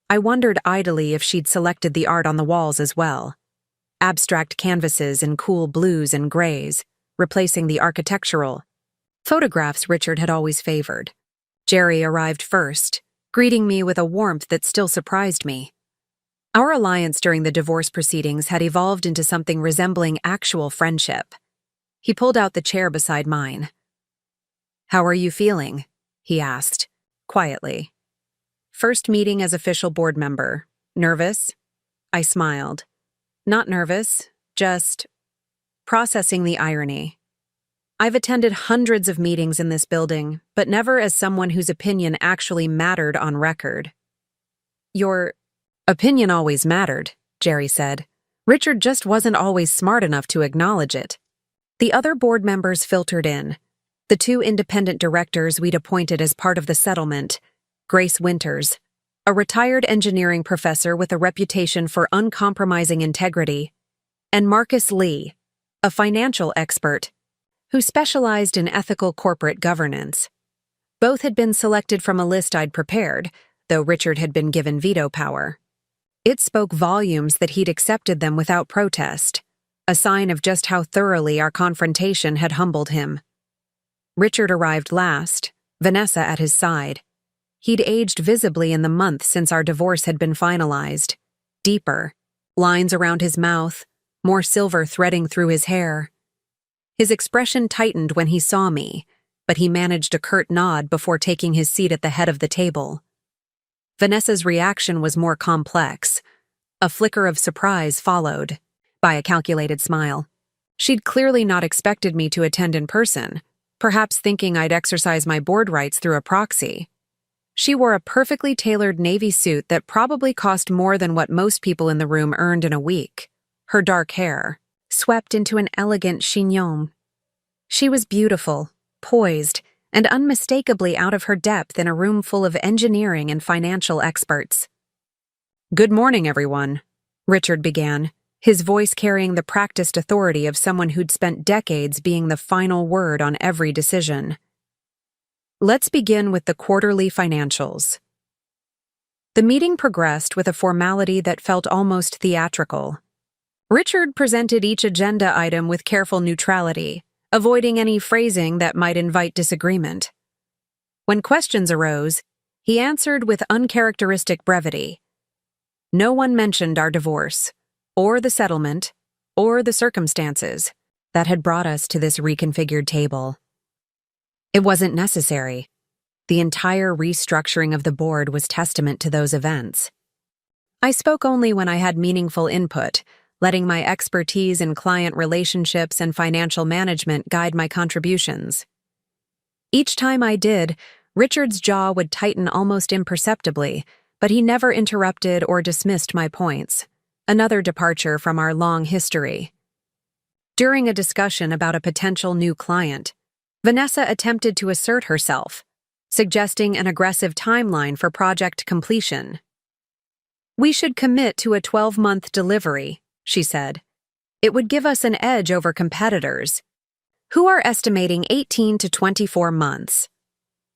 I wondered idly if she'd selected the art on the walls as well. Abstract canvases in cool blues and grays, replacing the architectural photographs Richard had always favored. Jerry arrived first, greeting me with a warmth that still surprised me. Our alliance during the divorce proceedings had evolved into something resembling actual friendship. He pulled out the chair beside mine. "How are you feeling?" he asked, quietly. "First meeting as official board member. Nervous?" I smiled. Not nervous, just processing the irony. I've attended hundreds of meetings in this building, but never as someone whose opinion actually mattered on record. Your opinion always mattered, Jerry said. Richard just wasn't always smart enough to acknowledge it. The other board members filtered in. The two independent directors we'd appointed as part of the settlement, Grace Winters, a retired engineering professor with a reputation for uncompromising integrity, and Marcus Lee, a financial expert who specialized in ethical corporate governance. Both had been selected from a list I'd prepared, though Richard had been given veto power. It spoke volumes that he'd accepted them without protest, a sign of just how thoroughly our confrontation had humbled him. Richard arrived last, Vanessa at his side. He'd aged visibly in the month since our divorce had been finalized. Deeper, lines around his mouth, more silver threading through his hair. His expression tightened when he saw me, but he managed a curt nod before taking his seat at the head of the table. Vanessa's reaction was more complex. A flicker of surprise followed, by a calculated smile. She'd clearly not expected me to attend in person, perhaps thinking I'd exercise my board rights through a proxy. She wore a perfectly tailored navy suit that probably cost more than what most people in the room earned in a week. Her dark hair, swept into an elegant chignon. She was beautiful, poised, and unmistakably out of her depth in a room full of engineering and financial experts. "Good morning, everyone," Richard began, his voice carrying the practiced authority of someone who'd spent decades being the final word on every decision. "Let's begin with the quarterly financials." The meeting progressed with a formality that felt almost theatrical. Richard presented each agenda item with careful neutrality, avoiding any phrasing that might invite disagreement. When questions arose, he answered with uncharacteristic brevity. No one mentioned our divorce, or the settlement, or the circumstances that had brought us to this reconfigured table. It wasn't necessary. The entire restructuring of the board was testament to those events. I spoke only when I had meaningful input, letting my expertise in client relationships and financial management guide my contributions. Each time I did, Richard's jaw would tighten almost imperceptibly, but he never interrupted or dismissed my points, another departure from our long history. During a discussion about a potential new client, Vanessa attempted to assert herself, suggesting an aggressive timeline for project completion. "We should commit to a 12-month delivery," she said. "It would give us an edge over competitors, who are estimating 18 to 24 months.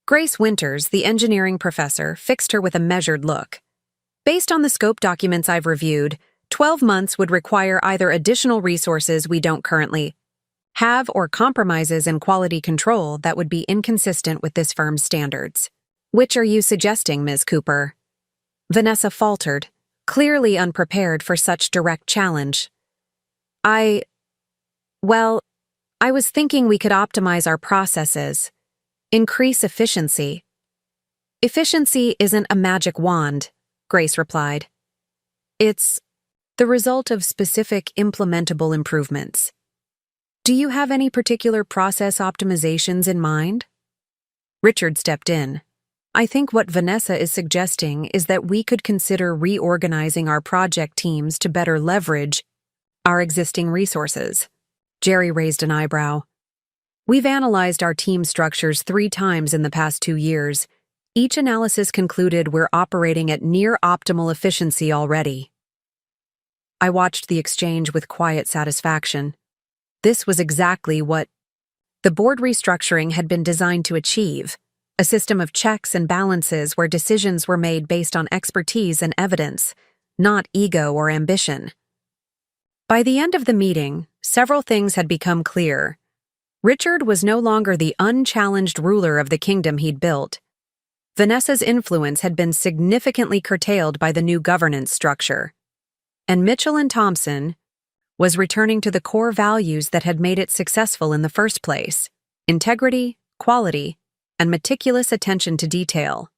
Grace Winters, the engineering professor, fixed her with a measured look. "Based on the scope documents I've reviewed, 12 months would require either additional resources we don't currently have or compromises in quality control that would be inconsistent with this firm's standards." "Which are you suggesting, Ms. Cooper?" Vanessa faltered, clearly unprepared for such direct challenge. Well, I was thinking we could optimize our processes, increase efficiency." "Efficiency isn't a magic wand," Grace replied. "It's the result of specific implementable improvements. Do you have any particular process optimizations in mind?" Richard stepped in. "I think what Vanessa is suggesting is that we could consider reorganizing our project teams to better leverage our existing resources." Jerry raised an eyebrow. "We've analyzed our team structures 3 times in the past 2 years. Each analysis concluded we're operating at near optimal efficiency already." I watched the exchange with quiet satisfaction. This was exactly what the board restructuring had been designed to achieve, a system of checks and balances where decisions were made based on expertise and evidence, not ego or ambition. By the end of the meeting, several things had become clear. Richard was no longer the unchallenged ruler of the kingdom he'd built. Vanessa's influence had been significantly curtailed by the new governance structure. And Mitchell and Thompson was returning to the core values that had made it successful in the first place: integrity, quality, and meticulous attention to detail.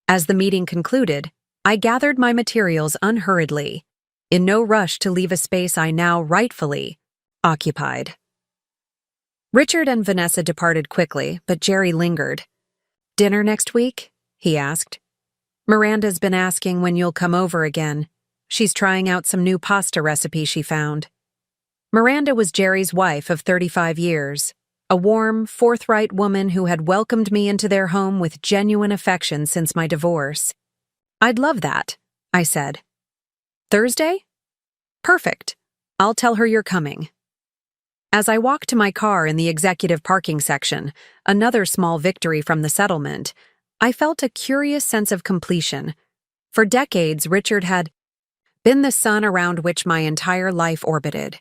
As the meeting concluded, I gathered my materials unhurriedly, in no rush to leave a space I now rightfully occupied. Richard and Vanessa departed quickly, but Jerry lingered. "Dinner next week?" he asked. "Miranda's been asking when you'll come over again. She's trying out some new pasta recipe she found." Miranda was Jerry's wife of 35 years, a warm, forthright woman who had welcomed me into their home with genuine affection since my divorce. "I'd love that," I said. "Thursday? Perfect. I'll tell her you're coming." As I walked to my car in the executive parking section, another small victory from the settlement, I felt a curious sense of completion. For decades, Richard had been the sun around which my entire life orbited.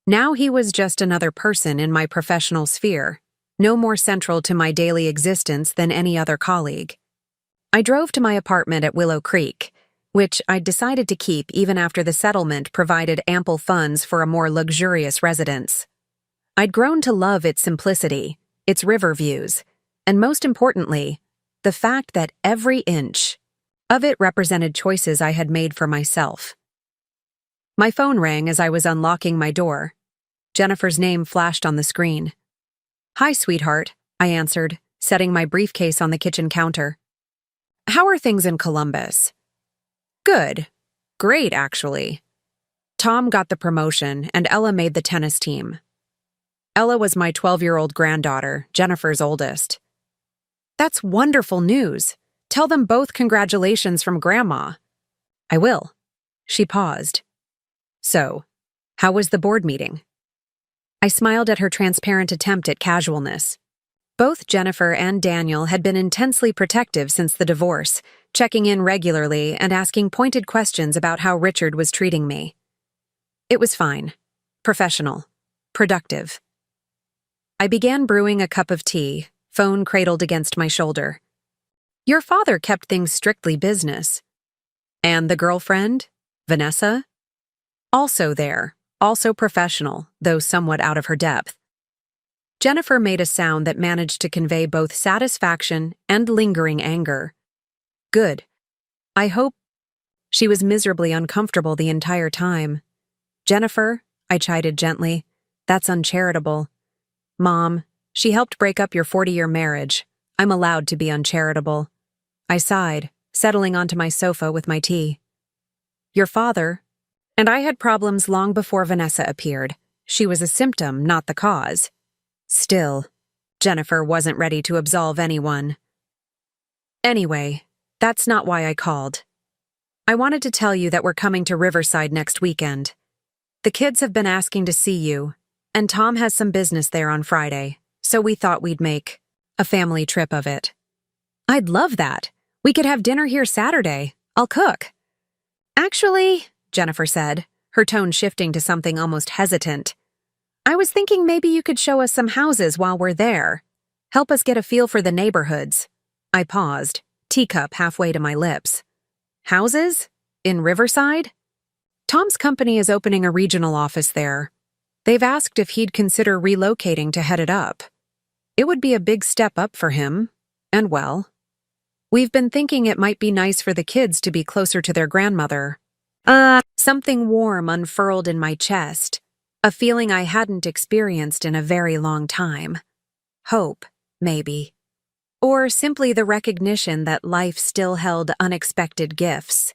Now he was just another person in my professional sphere, no more central to my daily existence than any other colleague. I drove to my apartment at Willow Creek, which I decided to keep even after the settlement provided ample funds for a more luxurious residence. I'd grown to love its simplicity, its river views, and most importantly, the fact that every inch of it represented choices I had made for myself. My phone rang as I was unlocking my door. Jennifer's name flashed on the screen. "Hi, sweetheart," I answered, setting my briefcase on the kitchen counter. "How are things in Columbus?" "Good. Great, actually. Tom got the promotion, and Ella made the tennis team." Ella was my 12-year-old granddaughter, Jennifer's oldest. "That's wonderful news. Tell them both congratulations from Grandma." "I will." She paused. "So, how was the board meeting?" I smiled at her transparent attempt at casualness. Both Jennifer and Daniel had been intensely protective since the divorce, checking in regularly and asking pointed questions about how Richard was treating me. It was fine. Professional. Productive. I began brewing a cup of tea, phone cradled against my shoulder. "Your father kept things strictly business." "And the girlfriend? Vanessa?" "Also there, also professional, though somewhat out of her depth." Jennifer made a sound that managed to convey both satisfaction and lingering anger. "Good. I hope—" She was miserably uncomfortable the entire time. "Jennifer," I chided gently, "that's uncharitable." "Mom, she helped break up your 40-year marriage. I'm allowed to be uncharitable." I sighed, settling onto my sofa with my tea. "Your father—" And I had problems long before Vanessa appeared. She was a symptom, not the cause. Still, Jennifer wasn't ready to absolve anyone. "Anyway, that's not why I called. I wanted to tell you that we're coming to Riverside next weekend. The kids have been asking to see you, and Tom has some business there on Friday, so we thought we'd make a family trip of it." "I'd love that. We could have dinner here Saturday. I'll cook." "Actually," Jennifer said, her tone shifting to something almost hesitant, "I was thinking maybe you could show us some houses while we're there. Help us get a feel for the neighborhoods." I paused, teacup halfway to my lips. "Houses? In Riverside?" "Tom's company is opening a regional office there. They've asked if he'd consider relocating to head it up. It would be a big step up for him, and well, we've been thinking it might be nice for the kids to be closer to their grandmother." Something warm unfurled in my chest, a feeling I hadn't experienced in a very long time. Hope, maybe. Or simply the recognition that life still held unexpected gifts.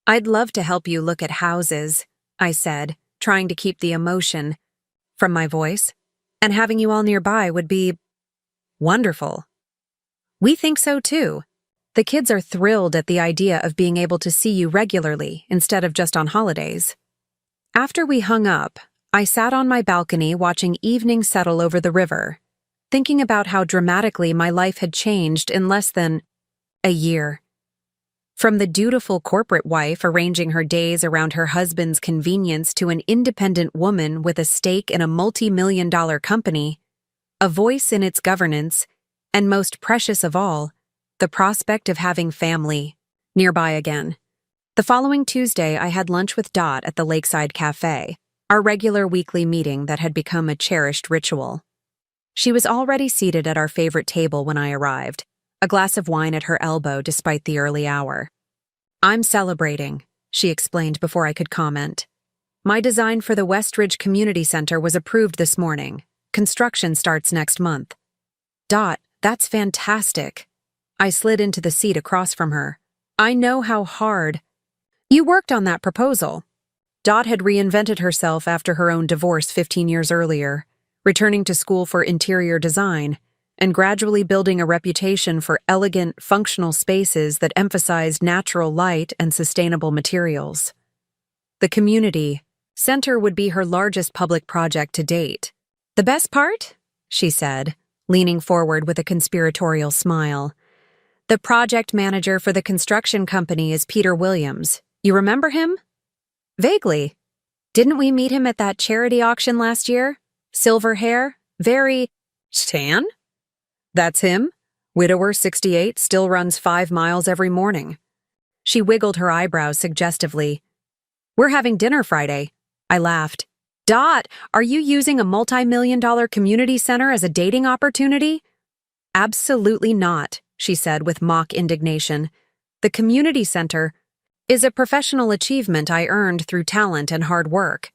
"I'd love to help you look at houses," I said, trying to keep the emotion from my voice, "and having you all nearby would be wonderful." "We think so too. The kids are thrilled at the idea of being able to see you regularly instead of just on holidays." After we hung up, I sat on my balcony watching evening settle over the river, thinking about how dramatically my life had changed in less than a year. From the dutiful corporate wife arranging her days around her husband's convenience to an independent woman with a stake in a multi-million-dollar company, a voice in its governance, and most precious of all, the prospect of having family nearby again. The following Tuesday, I had lunch with Dot at the Lakeside Cafe, our regular weekly meeting that had become a cherished ritual. She was already seated at our favorite table when I arrived, a glass of wine at her elbow despite the early hour. "I'm celebrating," she explained before I could comment. My design for the Westridge Community Center was approved this morning. Construction starts next month. Dot, that's fantastic. I slid into the seat across from her. I know how hard. You worked on that proposal. Dot had reinvented herself after her own divorce 15 years earlier, returning to school for interior design, and gradually building a reputation for elegant, functional spaces that emphasized natural light and sustainable materials. The community center would be her largest public project to date. The best part? She said, leaning forward with a conspiratorial smile. The project manager for the construction company is Peter Williams. You remember him? Vaguely. Didn't we meet him at that charity auction last year? Silver hair, very tan? That's him. Widower, 68, still runs 5 miles every morning. She wiggled her eyebrows suggestively. We're having dinner Friday. I laughed. Dot, are you using a multi-million-dollar community center as a dating opportunity? Absolutely not, she said with mock indignation. The community center is a professional achievement I earned through talent and hard work.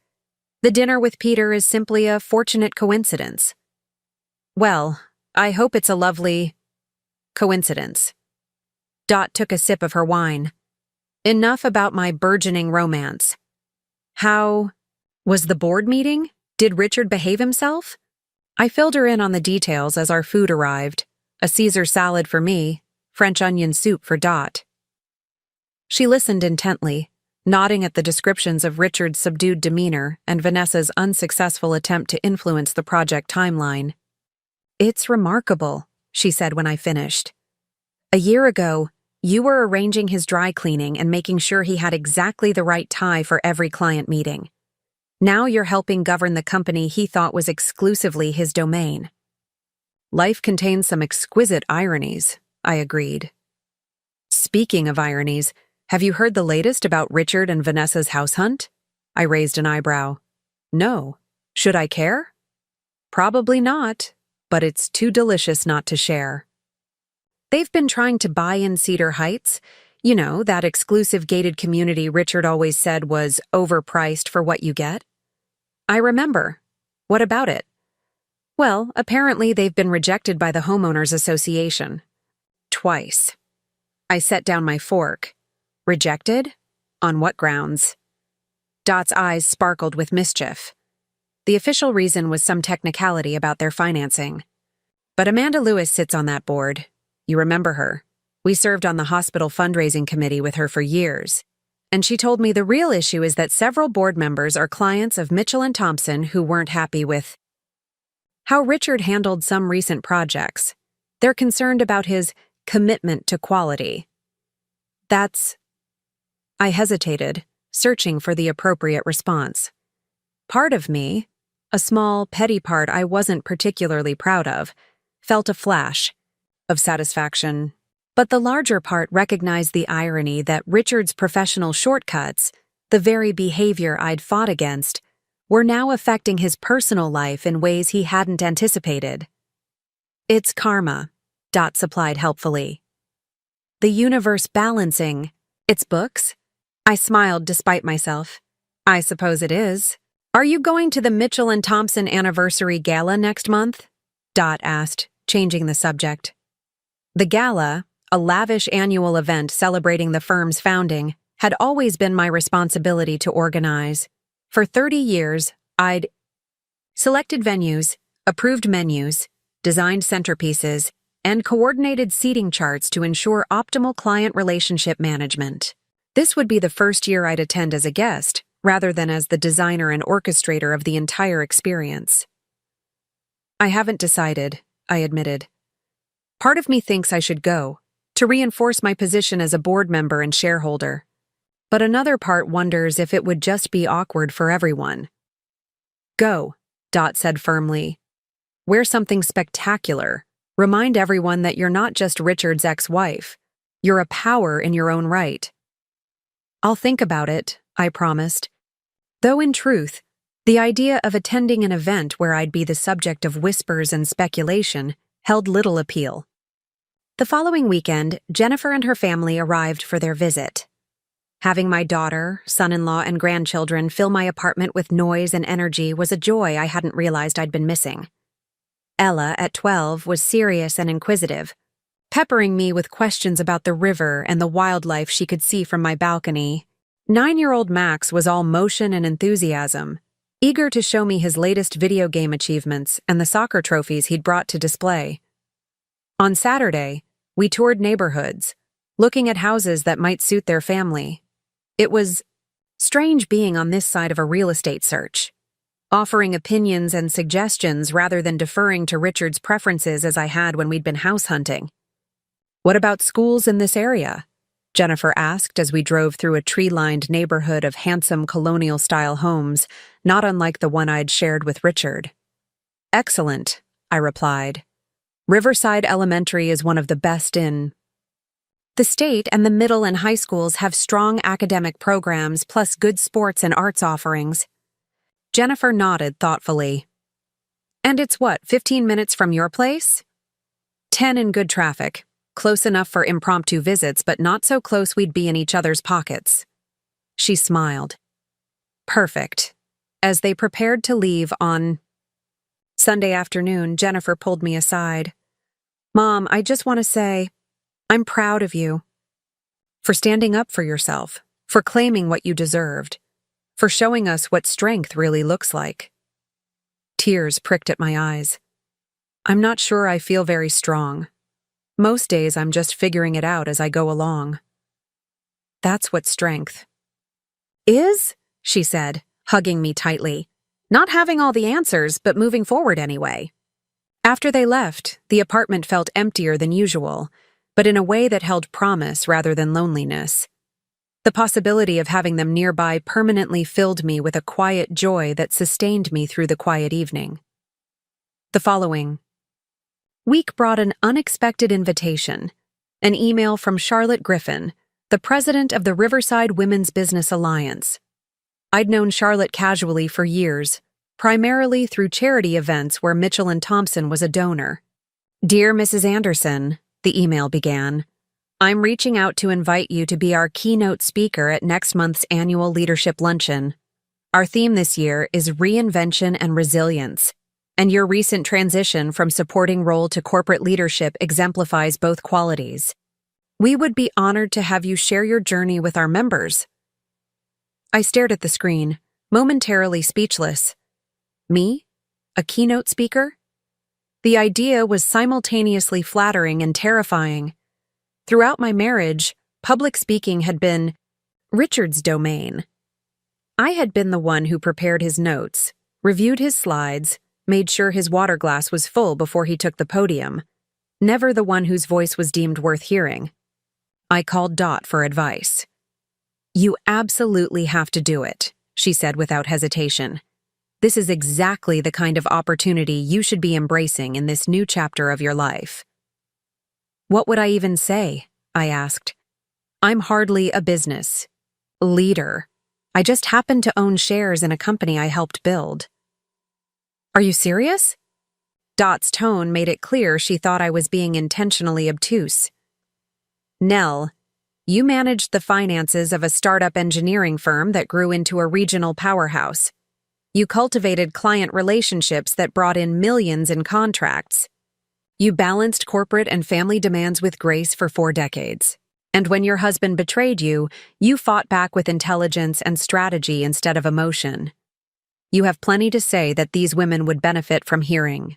The dinner with Peter is simply a fortunate coincidence. Well, I hope it's a lovely coincidence. Dot took a sip of her wine. Enough about my burgeoning romance. How was the board meeting? Did Richard behave himself? I filled her in on the details as our food arrived. A Caesar salad for me, French onion soup for Dot. She listened intently, nodding at the descriptions of Richard's subdued demeanor and Vanessa's unsuccessful attempt to influence the project timeline. It's remarkable, she said when I finished. A year ago, you were arranging his dry cleaning and making sure he had exactly the right tie for every client meeting. Now you're helping govern the company he thought was exclusively his domain. Life contains some exquisite ironies, I agreed. Speaking of ironies, have you heard the latest about Richard and Vanessa's house hunt? I raised an eyebrow. No. Should I care? Probably not, but it's too delicious not to share. They've been trying to buy in Cedar Heights, you know, that exclusive gated community Richard always said was overpriced for what you get. I remember. What about it? Well, apparently they've been rejected by the Homeowners Association. Twice. I set down my fork. Rejected? On what grounds? Dot's eyes sparkled with mischief. The official reason was some technicality about their financing. But Amanda Lewis sits on that board. You remember her. We served on the hospital fundraising committee with her for years. And she told me the real issue is that several board members are clients of Mitchell and Thompson who weren't happy with how Richard handled some recent projects. They're concerned about his commitment to quality. I hesitated, searching for the appropriate response. Part of me, a small, petty part I wasn't particularly proud of, felt a flash of satisfaction. But the larger part recognized the irony that Richard's professional shortcuts, the very behavior I'd fought against, were now affecting his personal life in ways he hadn't anticipated. It's karma, Dot supplied helpfully. The universe balancing its books? I smiled despite myself. I suppose it is. Are you going to the Mitchell and Thompson anniversary gala next month? Dot asked, changing the subject. The gala, a lavish annual event celebrating the firm's founding, had always been my responsibility to organize. For 30 years, I'd selected venues, approved menus, designed centerpieces, and coordinated seating charts to ensure optimal client relationship management. This would be the first year I'd attend as a guest, rather than as the designer and orchestrator of the entire experience. I haven't decided, I admitted. Part of me thinks I should go, to reinforce my position as a board member and shareholder. But another part wonders if it would just be awkward for everyone. Go, Dot said firmly. Wear something spectacular. Remind everyone that you're not just Richard's ex-wife. You're a power in your own right. I'll think about it, I promised. Though in truth, the idea of attending an event where I'd be the subject of whispers and speculation held little appeal. The following weekend, Jennifer and her family arrived for their visit. Having my daughter, son-in-law, and grandchildren fill my apartment with noise and energy was a joy I hadn't realized I'd been missing. Ella, at 12, was serious and inquisitive, peppering me with questions about the river and the wildlife she could see from my balcony. 9-year-old Max was all motion and enthusiasm, eager to show me his latest video game achievements and the soccer trophies he'd brought to display. On Saturday, we toured neighborhoods, looking at houses that might suit their family. It was strange being on this side of a real estate search, offering opinions and suggestions rather than deferring to Richard's preferences as I had when we'd been house hunting. "What about schools in this area?" Jennifer asked as we drove through a tree-lined neighborhood of handsome colonial-style homes, not unlike the one I'd shared with Richard. "Excellent," I replied. "Riverside Elementary is one of the best in the state, and the middle and high schools have strong academic programs plus good sports and arts offerings." Jennifer nodded thoughtfully. "And it's what, 15 minutes from your place?" 10 in good traffic. Close enough for impromptu visits, but not so close we'd be in each other's pockets. She smiled. Perfect. As they prepared to leave on Sunday afternoon, Jennifer pulled me aside. "Mom, I just want to say, I'm proud of you. For standing up for yourself, for claiming what you deserved, for showing us what strength really looks like." Tears pricked at my eyes. "I'm not sure I feel very strong. Most days I'm just figuring it out as I go along." "That's what strength is," she said, hugging me tightly. "Not having all the answers, but moving forward anyway." After they left, the apartment felt emptier than usual, but in a way that held promise rather than loneliness. The possibility of having them nearby permanently filled me with a quiet joy that sustained me through the quiet evening. The following week brought an unexpected invitation, an email from Charlotte Griffin, the president of the Riverside Women's Business Alliance. I'd known Charlotte casually for years, primarily through charity events where Mitchell & Thompson was a donor. "Dear Mrs. Anderson," the email began, "I'm reaching out to invite you to be our keynote speaker at next month's annual leadership luncheon. Our theme this year is Reinvention and Resilience, and your recent transition from supporting role to corporate leadership exemplifies both qualities. We would be honored to have you share your journey with our members." I stared at the screen, momentarily speechless. Me? A keynote speaker? The idea was simultaneously flattering and terrifying. Throughout my marriage, public speaking had been Richard's domain. I had been the one who prepared his notes, reviewed his slides, made sure his water glass was full before he took the podium, never the one whose voice was deemed worth hearing. I called Dot for advice. "You absolutely have to do it," she said without hesitation. "This is exactly the kind of opportunity you should be embracing in this new chapter of your life." "What would I even say?" I asked. "I'm hardly a business leader. I just happen to own shares in a company I helped build." "Are you serious?" Dot's tone made it clear she thought I was being intentionally obtuse. "Nell, you managed the finances of a startup engineering firm that grew into a regional powerhouse. You cultivated client relationships that brought in millions in contracts. You balanced corporate and family demands with grace for 4 decades. And when your husband betrayed you, you fought back with intelligence and strategy instead of emotion. You have plenty to say that these women would benefit from hearing."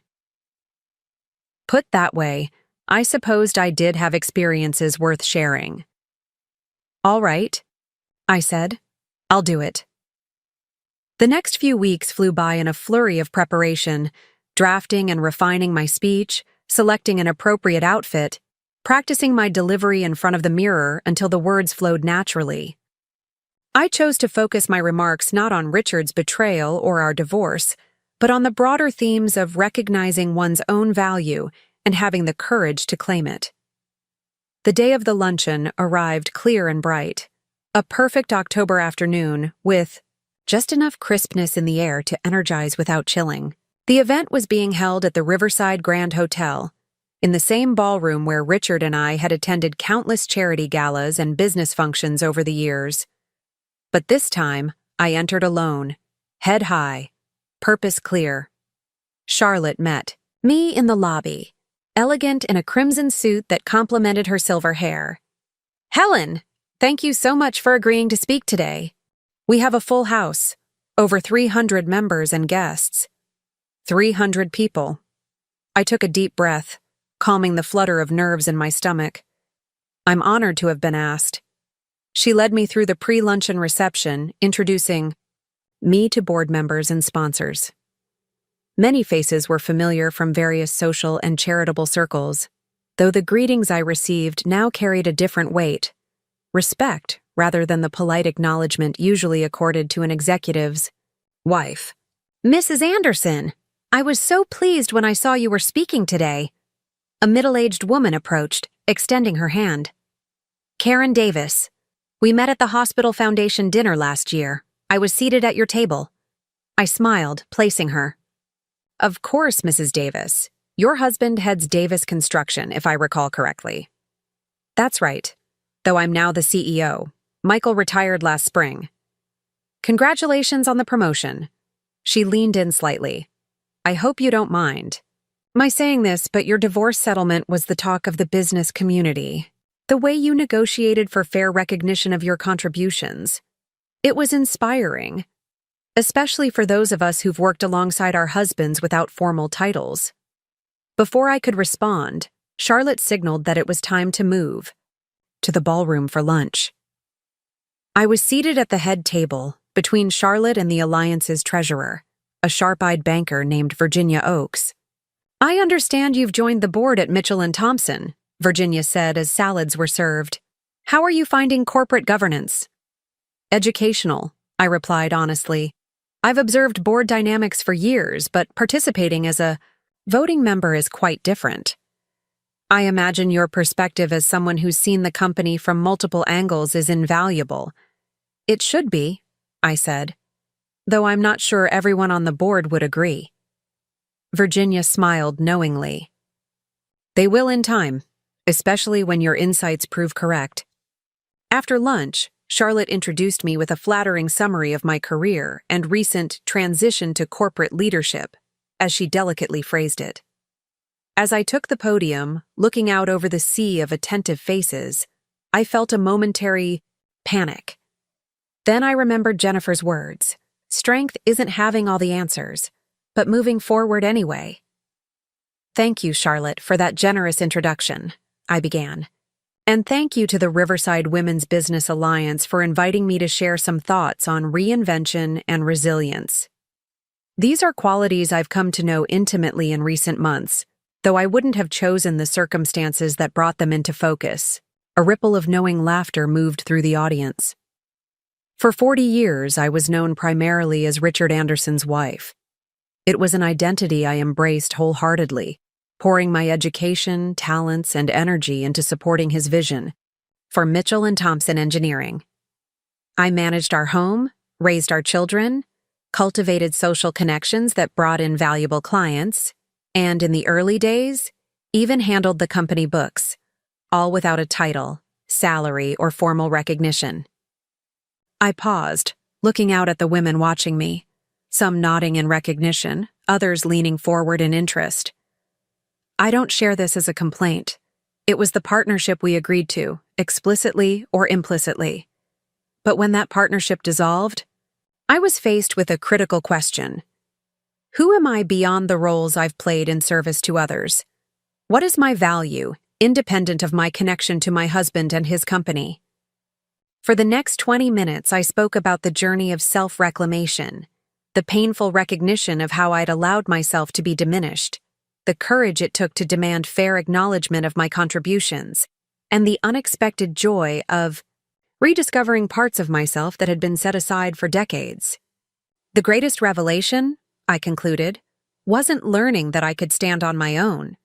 Put that way, I supposed I did have experiences worth sharing. "All right," I said. "I'll do it." The next few weeks flew by in a flurry of preparation, drafting and refining my speech, selecting an appropriate outfit, practicing my delivery in front of the mirror until the words flowed naturally. I chose to focus my remarks not on Richard's betrayal or our divorce, but on the broader themes of recognizing one's own value and having the courage to claim it. The day of the luncheon arrived clear and bright, a perfect October afternoon with just enough crispness in the air to energize without chilling. The event was being held at the Riverside Grand Hotel, in the same ballroom where Richard and I had attended countless charity galas and business functions over the years. But this time, I entered alone, head high, purpose clear. Charlotte met me in the lobby, elegant in a crimson suit that complemented her silver hair. "Helen, thank you so much for agreeing to speak today. We have a full house, over 300 members and guests. 300 people." I took a deep breath, calming the flutter of nerves in my stomach. I'm honored to have been asked. She led me through the pre-luncheon reception, introducing me to board members and sponsors. Many faces were familiar from various social and charitable circles, though the greetings I received now carried a different weight, respect rather than the polite acknowledgement usually accorded to an executive's wife. "Mrs. Anderson, I was so pleased when I saw you were speaking today." A middle-aged woman approached, extending her hand. "Karen Davis. We met at the Hospital Foundation dinner last year. I was seated at your table." I smiled, placing her. "Of course, Mrs. Davis. Your husband heads Davis Construction, if I recall correctly." "That's right, though I'm now the CEO. Michael retired last spring." "Congratulations on the promotion." She leaned in slightly. "I hope you don't mind my saying this, but your divorce settlement was the talk of the business community. The way you negotiated for fair recognition of your contributions. It was inspiring, especially for those of us who've worked alongside our husbands without formal titles." Before I could respond, Charlotte signaled that it was time to move to the ballroom for lunch. I was seated at the head table, between Charlotte and the Alliance's treasurer, a sharp-eyed banker named Virginia Oakes. "I understand you've joined the board at Mitchell & Thompson," Virginia said as salads were served. "How are you finding corporate governance?" "Educational," I replied honestly. "I've observed board dynamics for years, but participating as a voting member is quite different." "I imagine your perspective as someone who's seen the company from multiple angles is invaluable." "It should be," I said, "though I'm not sure everyone on the board would agree." Virginia smiled knowingly. "They will in time, especially when your insights prove correct." After lunch, Charlotte introduced me with a flattering summary of my career and recent transition to corporate leadership, as she delicately phrased it. As I took the podium, looking out over the sea of attentive faces, I felt a momentary panic. Then I remembered Jennifer's words. Strength isn't having all the answers, but moving forward anyway. "Thank you, Charlotte, for that generous introduction," I began. "And thank you to the Riverside Women's Business Alliance for inviting me to share some thoughts on reinvention and resilience. These are qualities I've come to know intimately in recent months, though I wouldn't have chosen the circumstances that brought them into focus." A ripple of knowing laughter moved through the audience. For 40 years, I was known primarily as Richard Anderson's wife. It was an identity I embraced wholeheartedly, pouring my education, talents, and energy into supporting his vision for Mitchell & Thompson Engineering. I managed our home, raised our children, cultivated social connections that brought in valuable clients, and in the early days, even handled the company books, all without a title, salary, or formal recognition. I paused, looking out at the women watching me, some nodding in recognition, others leaning forward in interest. I don't share this as a complaint. It was the partnership we agreed to, explicitly or implicitly. But when that partnership dissolved, I was faced with a critical question. Who am I beyond the roles I've played in service to others? What is my value, independent of my connection to my husband and his company? For the next 20 minutes, I spoke about the journey of self-reclamation, the painful recognition of how I'd allowed myself to be diminished, the courage it took to demand fair acknowledgement of my contributions, and the unexpected joy of rediscovering parts of myself that had been set aside for decades. The greatest revelation, I concluded, wasn't learning that I could stand on my own.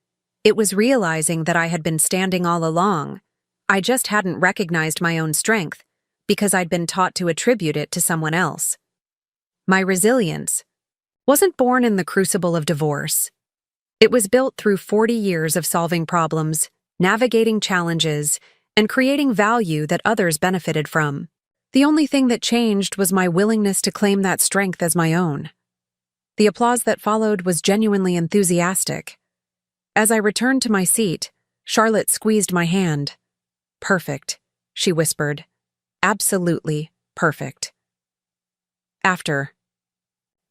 It was realizing that I had been standing all along. I just hadn't recognized my own strength because I'd been taught to attribute it to someone else. My resilience wasn't born in the crucible of divorce. It was built through 40 years of solving problems, navigating challenges, and creating value that others benefited from. The only thing that changed was my willingness to claim that strength as my own. The applause that followed was genuinely enthusiastic. As I returned to my seat, Charlotte squeezed my hand. "Perfect," she whispered. "Absolutely perfect." After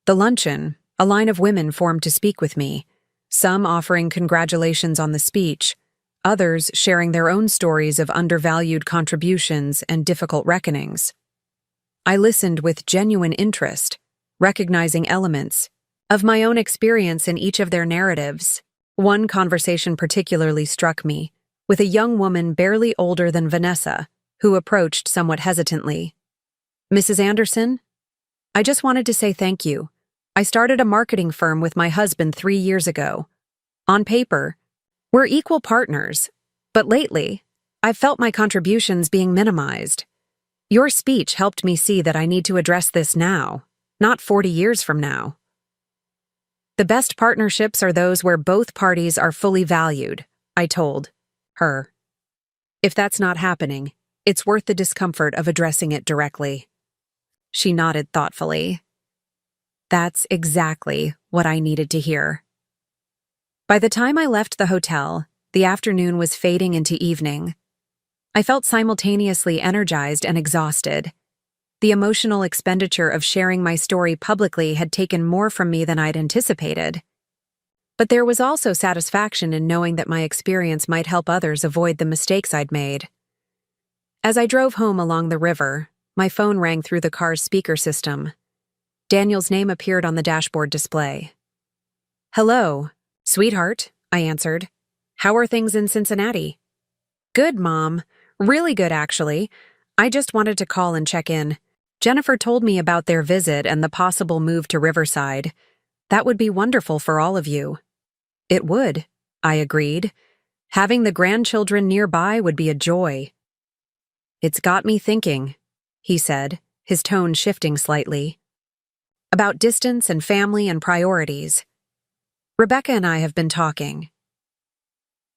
the luncheon, a line of women formed to speak with me, some offering congratulations on the speech, others sharing their own stories of undervalued contributions and difficult reckonings. I listened with genuine interest, recognizing elements of my own experience in each of their narratives. One conversation particularly struck me, with a young woman barely older than Vanessa, who approached somewhat hesitantly. "Mrs. Anderson, I just wanted to say thank you. I started a marketing firm with my husband 3 years ago. On paper, we're equal partners, but lately, I've felt my contributions being minimized. Your speech helped me see that I need to address this now, not 40 years from now. The best partnerships are those where both parties are fully valued," I told her. "If that's not happening, it's worth the discomfort of addressing it directly." She nodded thoughtfully. That's exactly what I needed to hear. By the time I left the hotel, the afternoon was fading into evening. I felt simultaneously energized and exhausted. The emotional expenditure of sharing my story publicly had taken more from me than I'd anticipated. But there was also satisfaction in knowing that my experience might help others avoid the mistakes I'd made. As I drove home along the river, my phone rang through the car's speaker system. Daniel's name appeared on the dashboard display. "Hello, sweetheart," I answered. "How are things in Cincinnati?" "Good, Mom. Really good, actually. I just wanted to call and check in. Jennifer told me about their visit and the possible move to Riverside. That would be wonderful for all of you." "It would," I agreed. "Having the grandchildren nearby would be a joy." "It's got me thinking," he said, his tone shifting slightly. "About distance and family and priorities. Rebecca and I have been talking."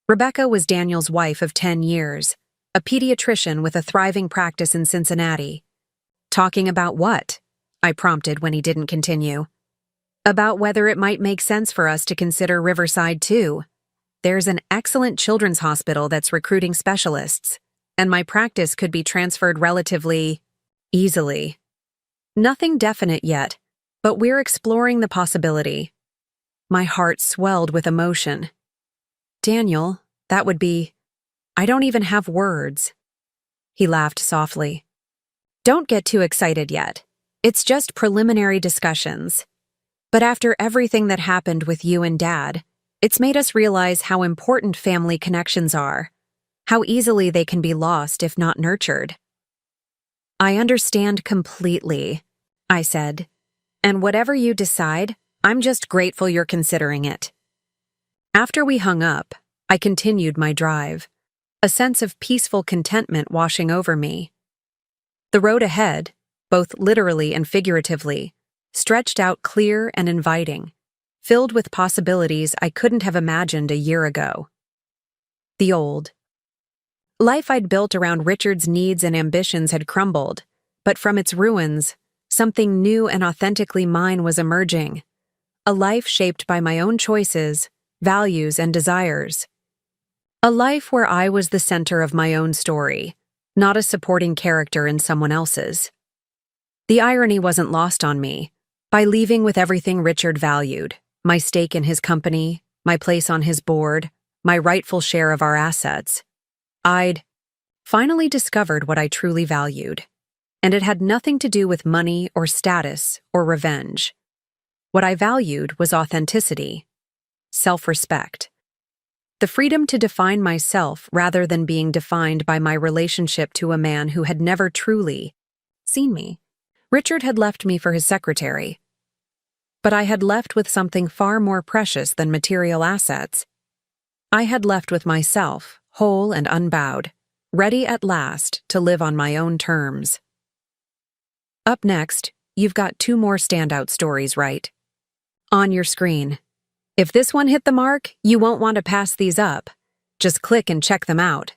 Rebecca was Daniel's wife of 10 years, a pediatrician with a thriving practice in Cincinnati. "Talking about what?" I prompted when he didn't continue. "About whether it might make sense for us to consider Riverside too. There's an excellent children's hospital that's recruiting specialists, and my practice could be transferred relatively easily. Nothing definite yet, but we're exploring the possibility." My heart swelled with emotion. "Daniel, that would be... I don't even have words." He laughed softly. "Don't get too excited yet. It's just preliminary discussions. But after everything that happened with you and Dad, it's made us realize how important family connections are, how easily they can be lost if not nurtured." "I understand completely," I said. "And whatever you decide, I'm just grateful you're considering it." After we hung up, I continued my drive, a sense of peaceful contentment washing over me. The road ahead, both literally and figuratively, stretched out clear and inviting, filled with possibilities I couldn't have imagined a year ago. The old life I'd built around Richard's needs and ambitions had crumbled, but from its ruins, something new and authentically mine was emerging. A life shaped by my own choices, values, and desires. A life where I was the center of my own story, not a supporting character in someone else's. The irony wasn't lost on me. By leaving with everything Richard valued, my stake in his company, my place on his board, my rightful share of our assets, I'd finally discovered what I truly valued. And it had nothing to do with money or status or revenge. What I valued was authenticity, self-respect. The freedom to define myself rather than being defined by my relationship to a man who had never truly seen me. Richard had left me for his secretary. But I had left with something far more precious than material assets. I had left with myself, whole and unbowed, ready at last to live on my own terms. Up next, you've got 2 more standout stories, right? On your screen. If this one hit the mark, you won't want to pass these up. Just click and check them out.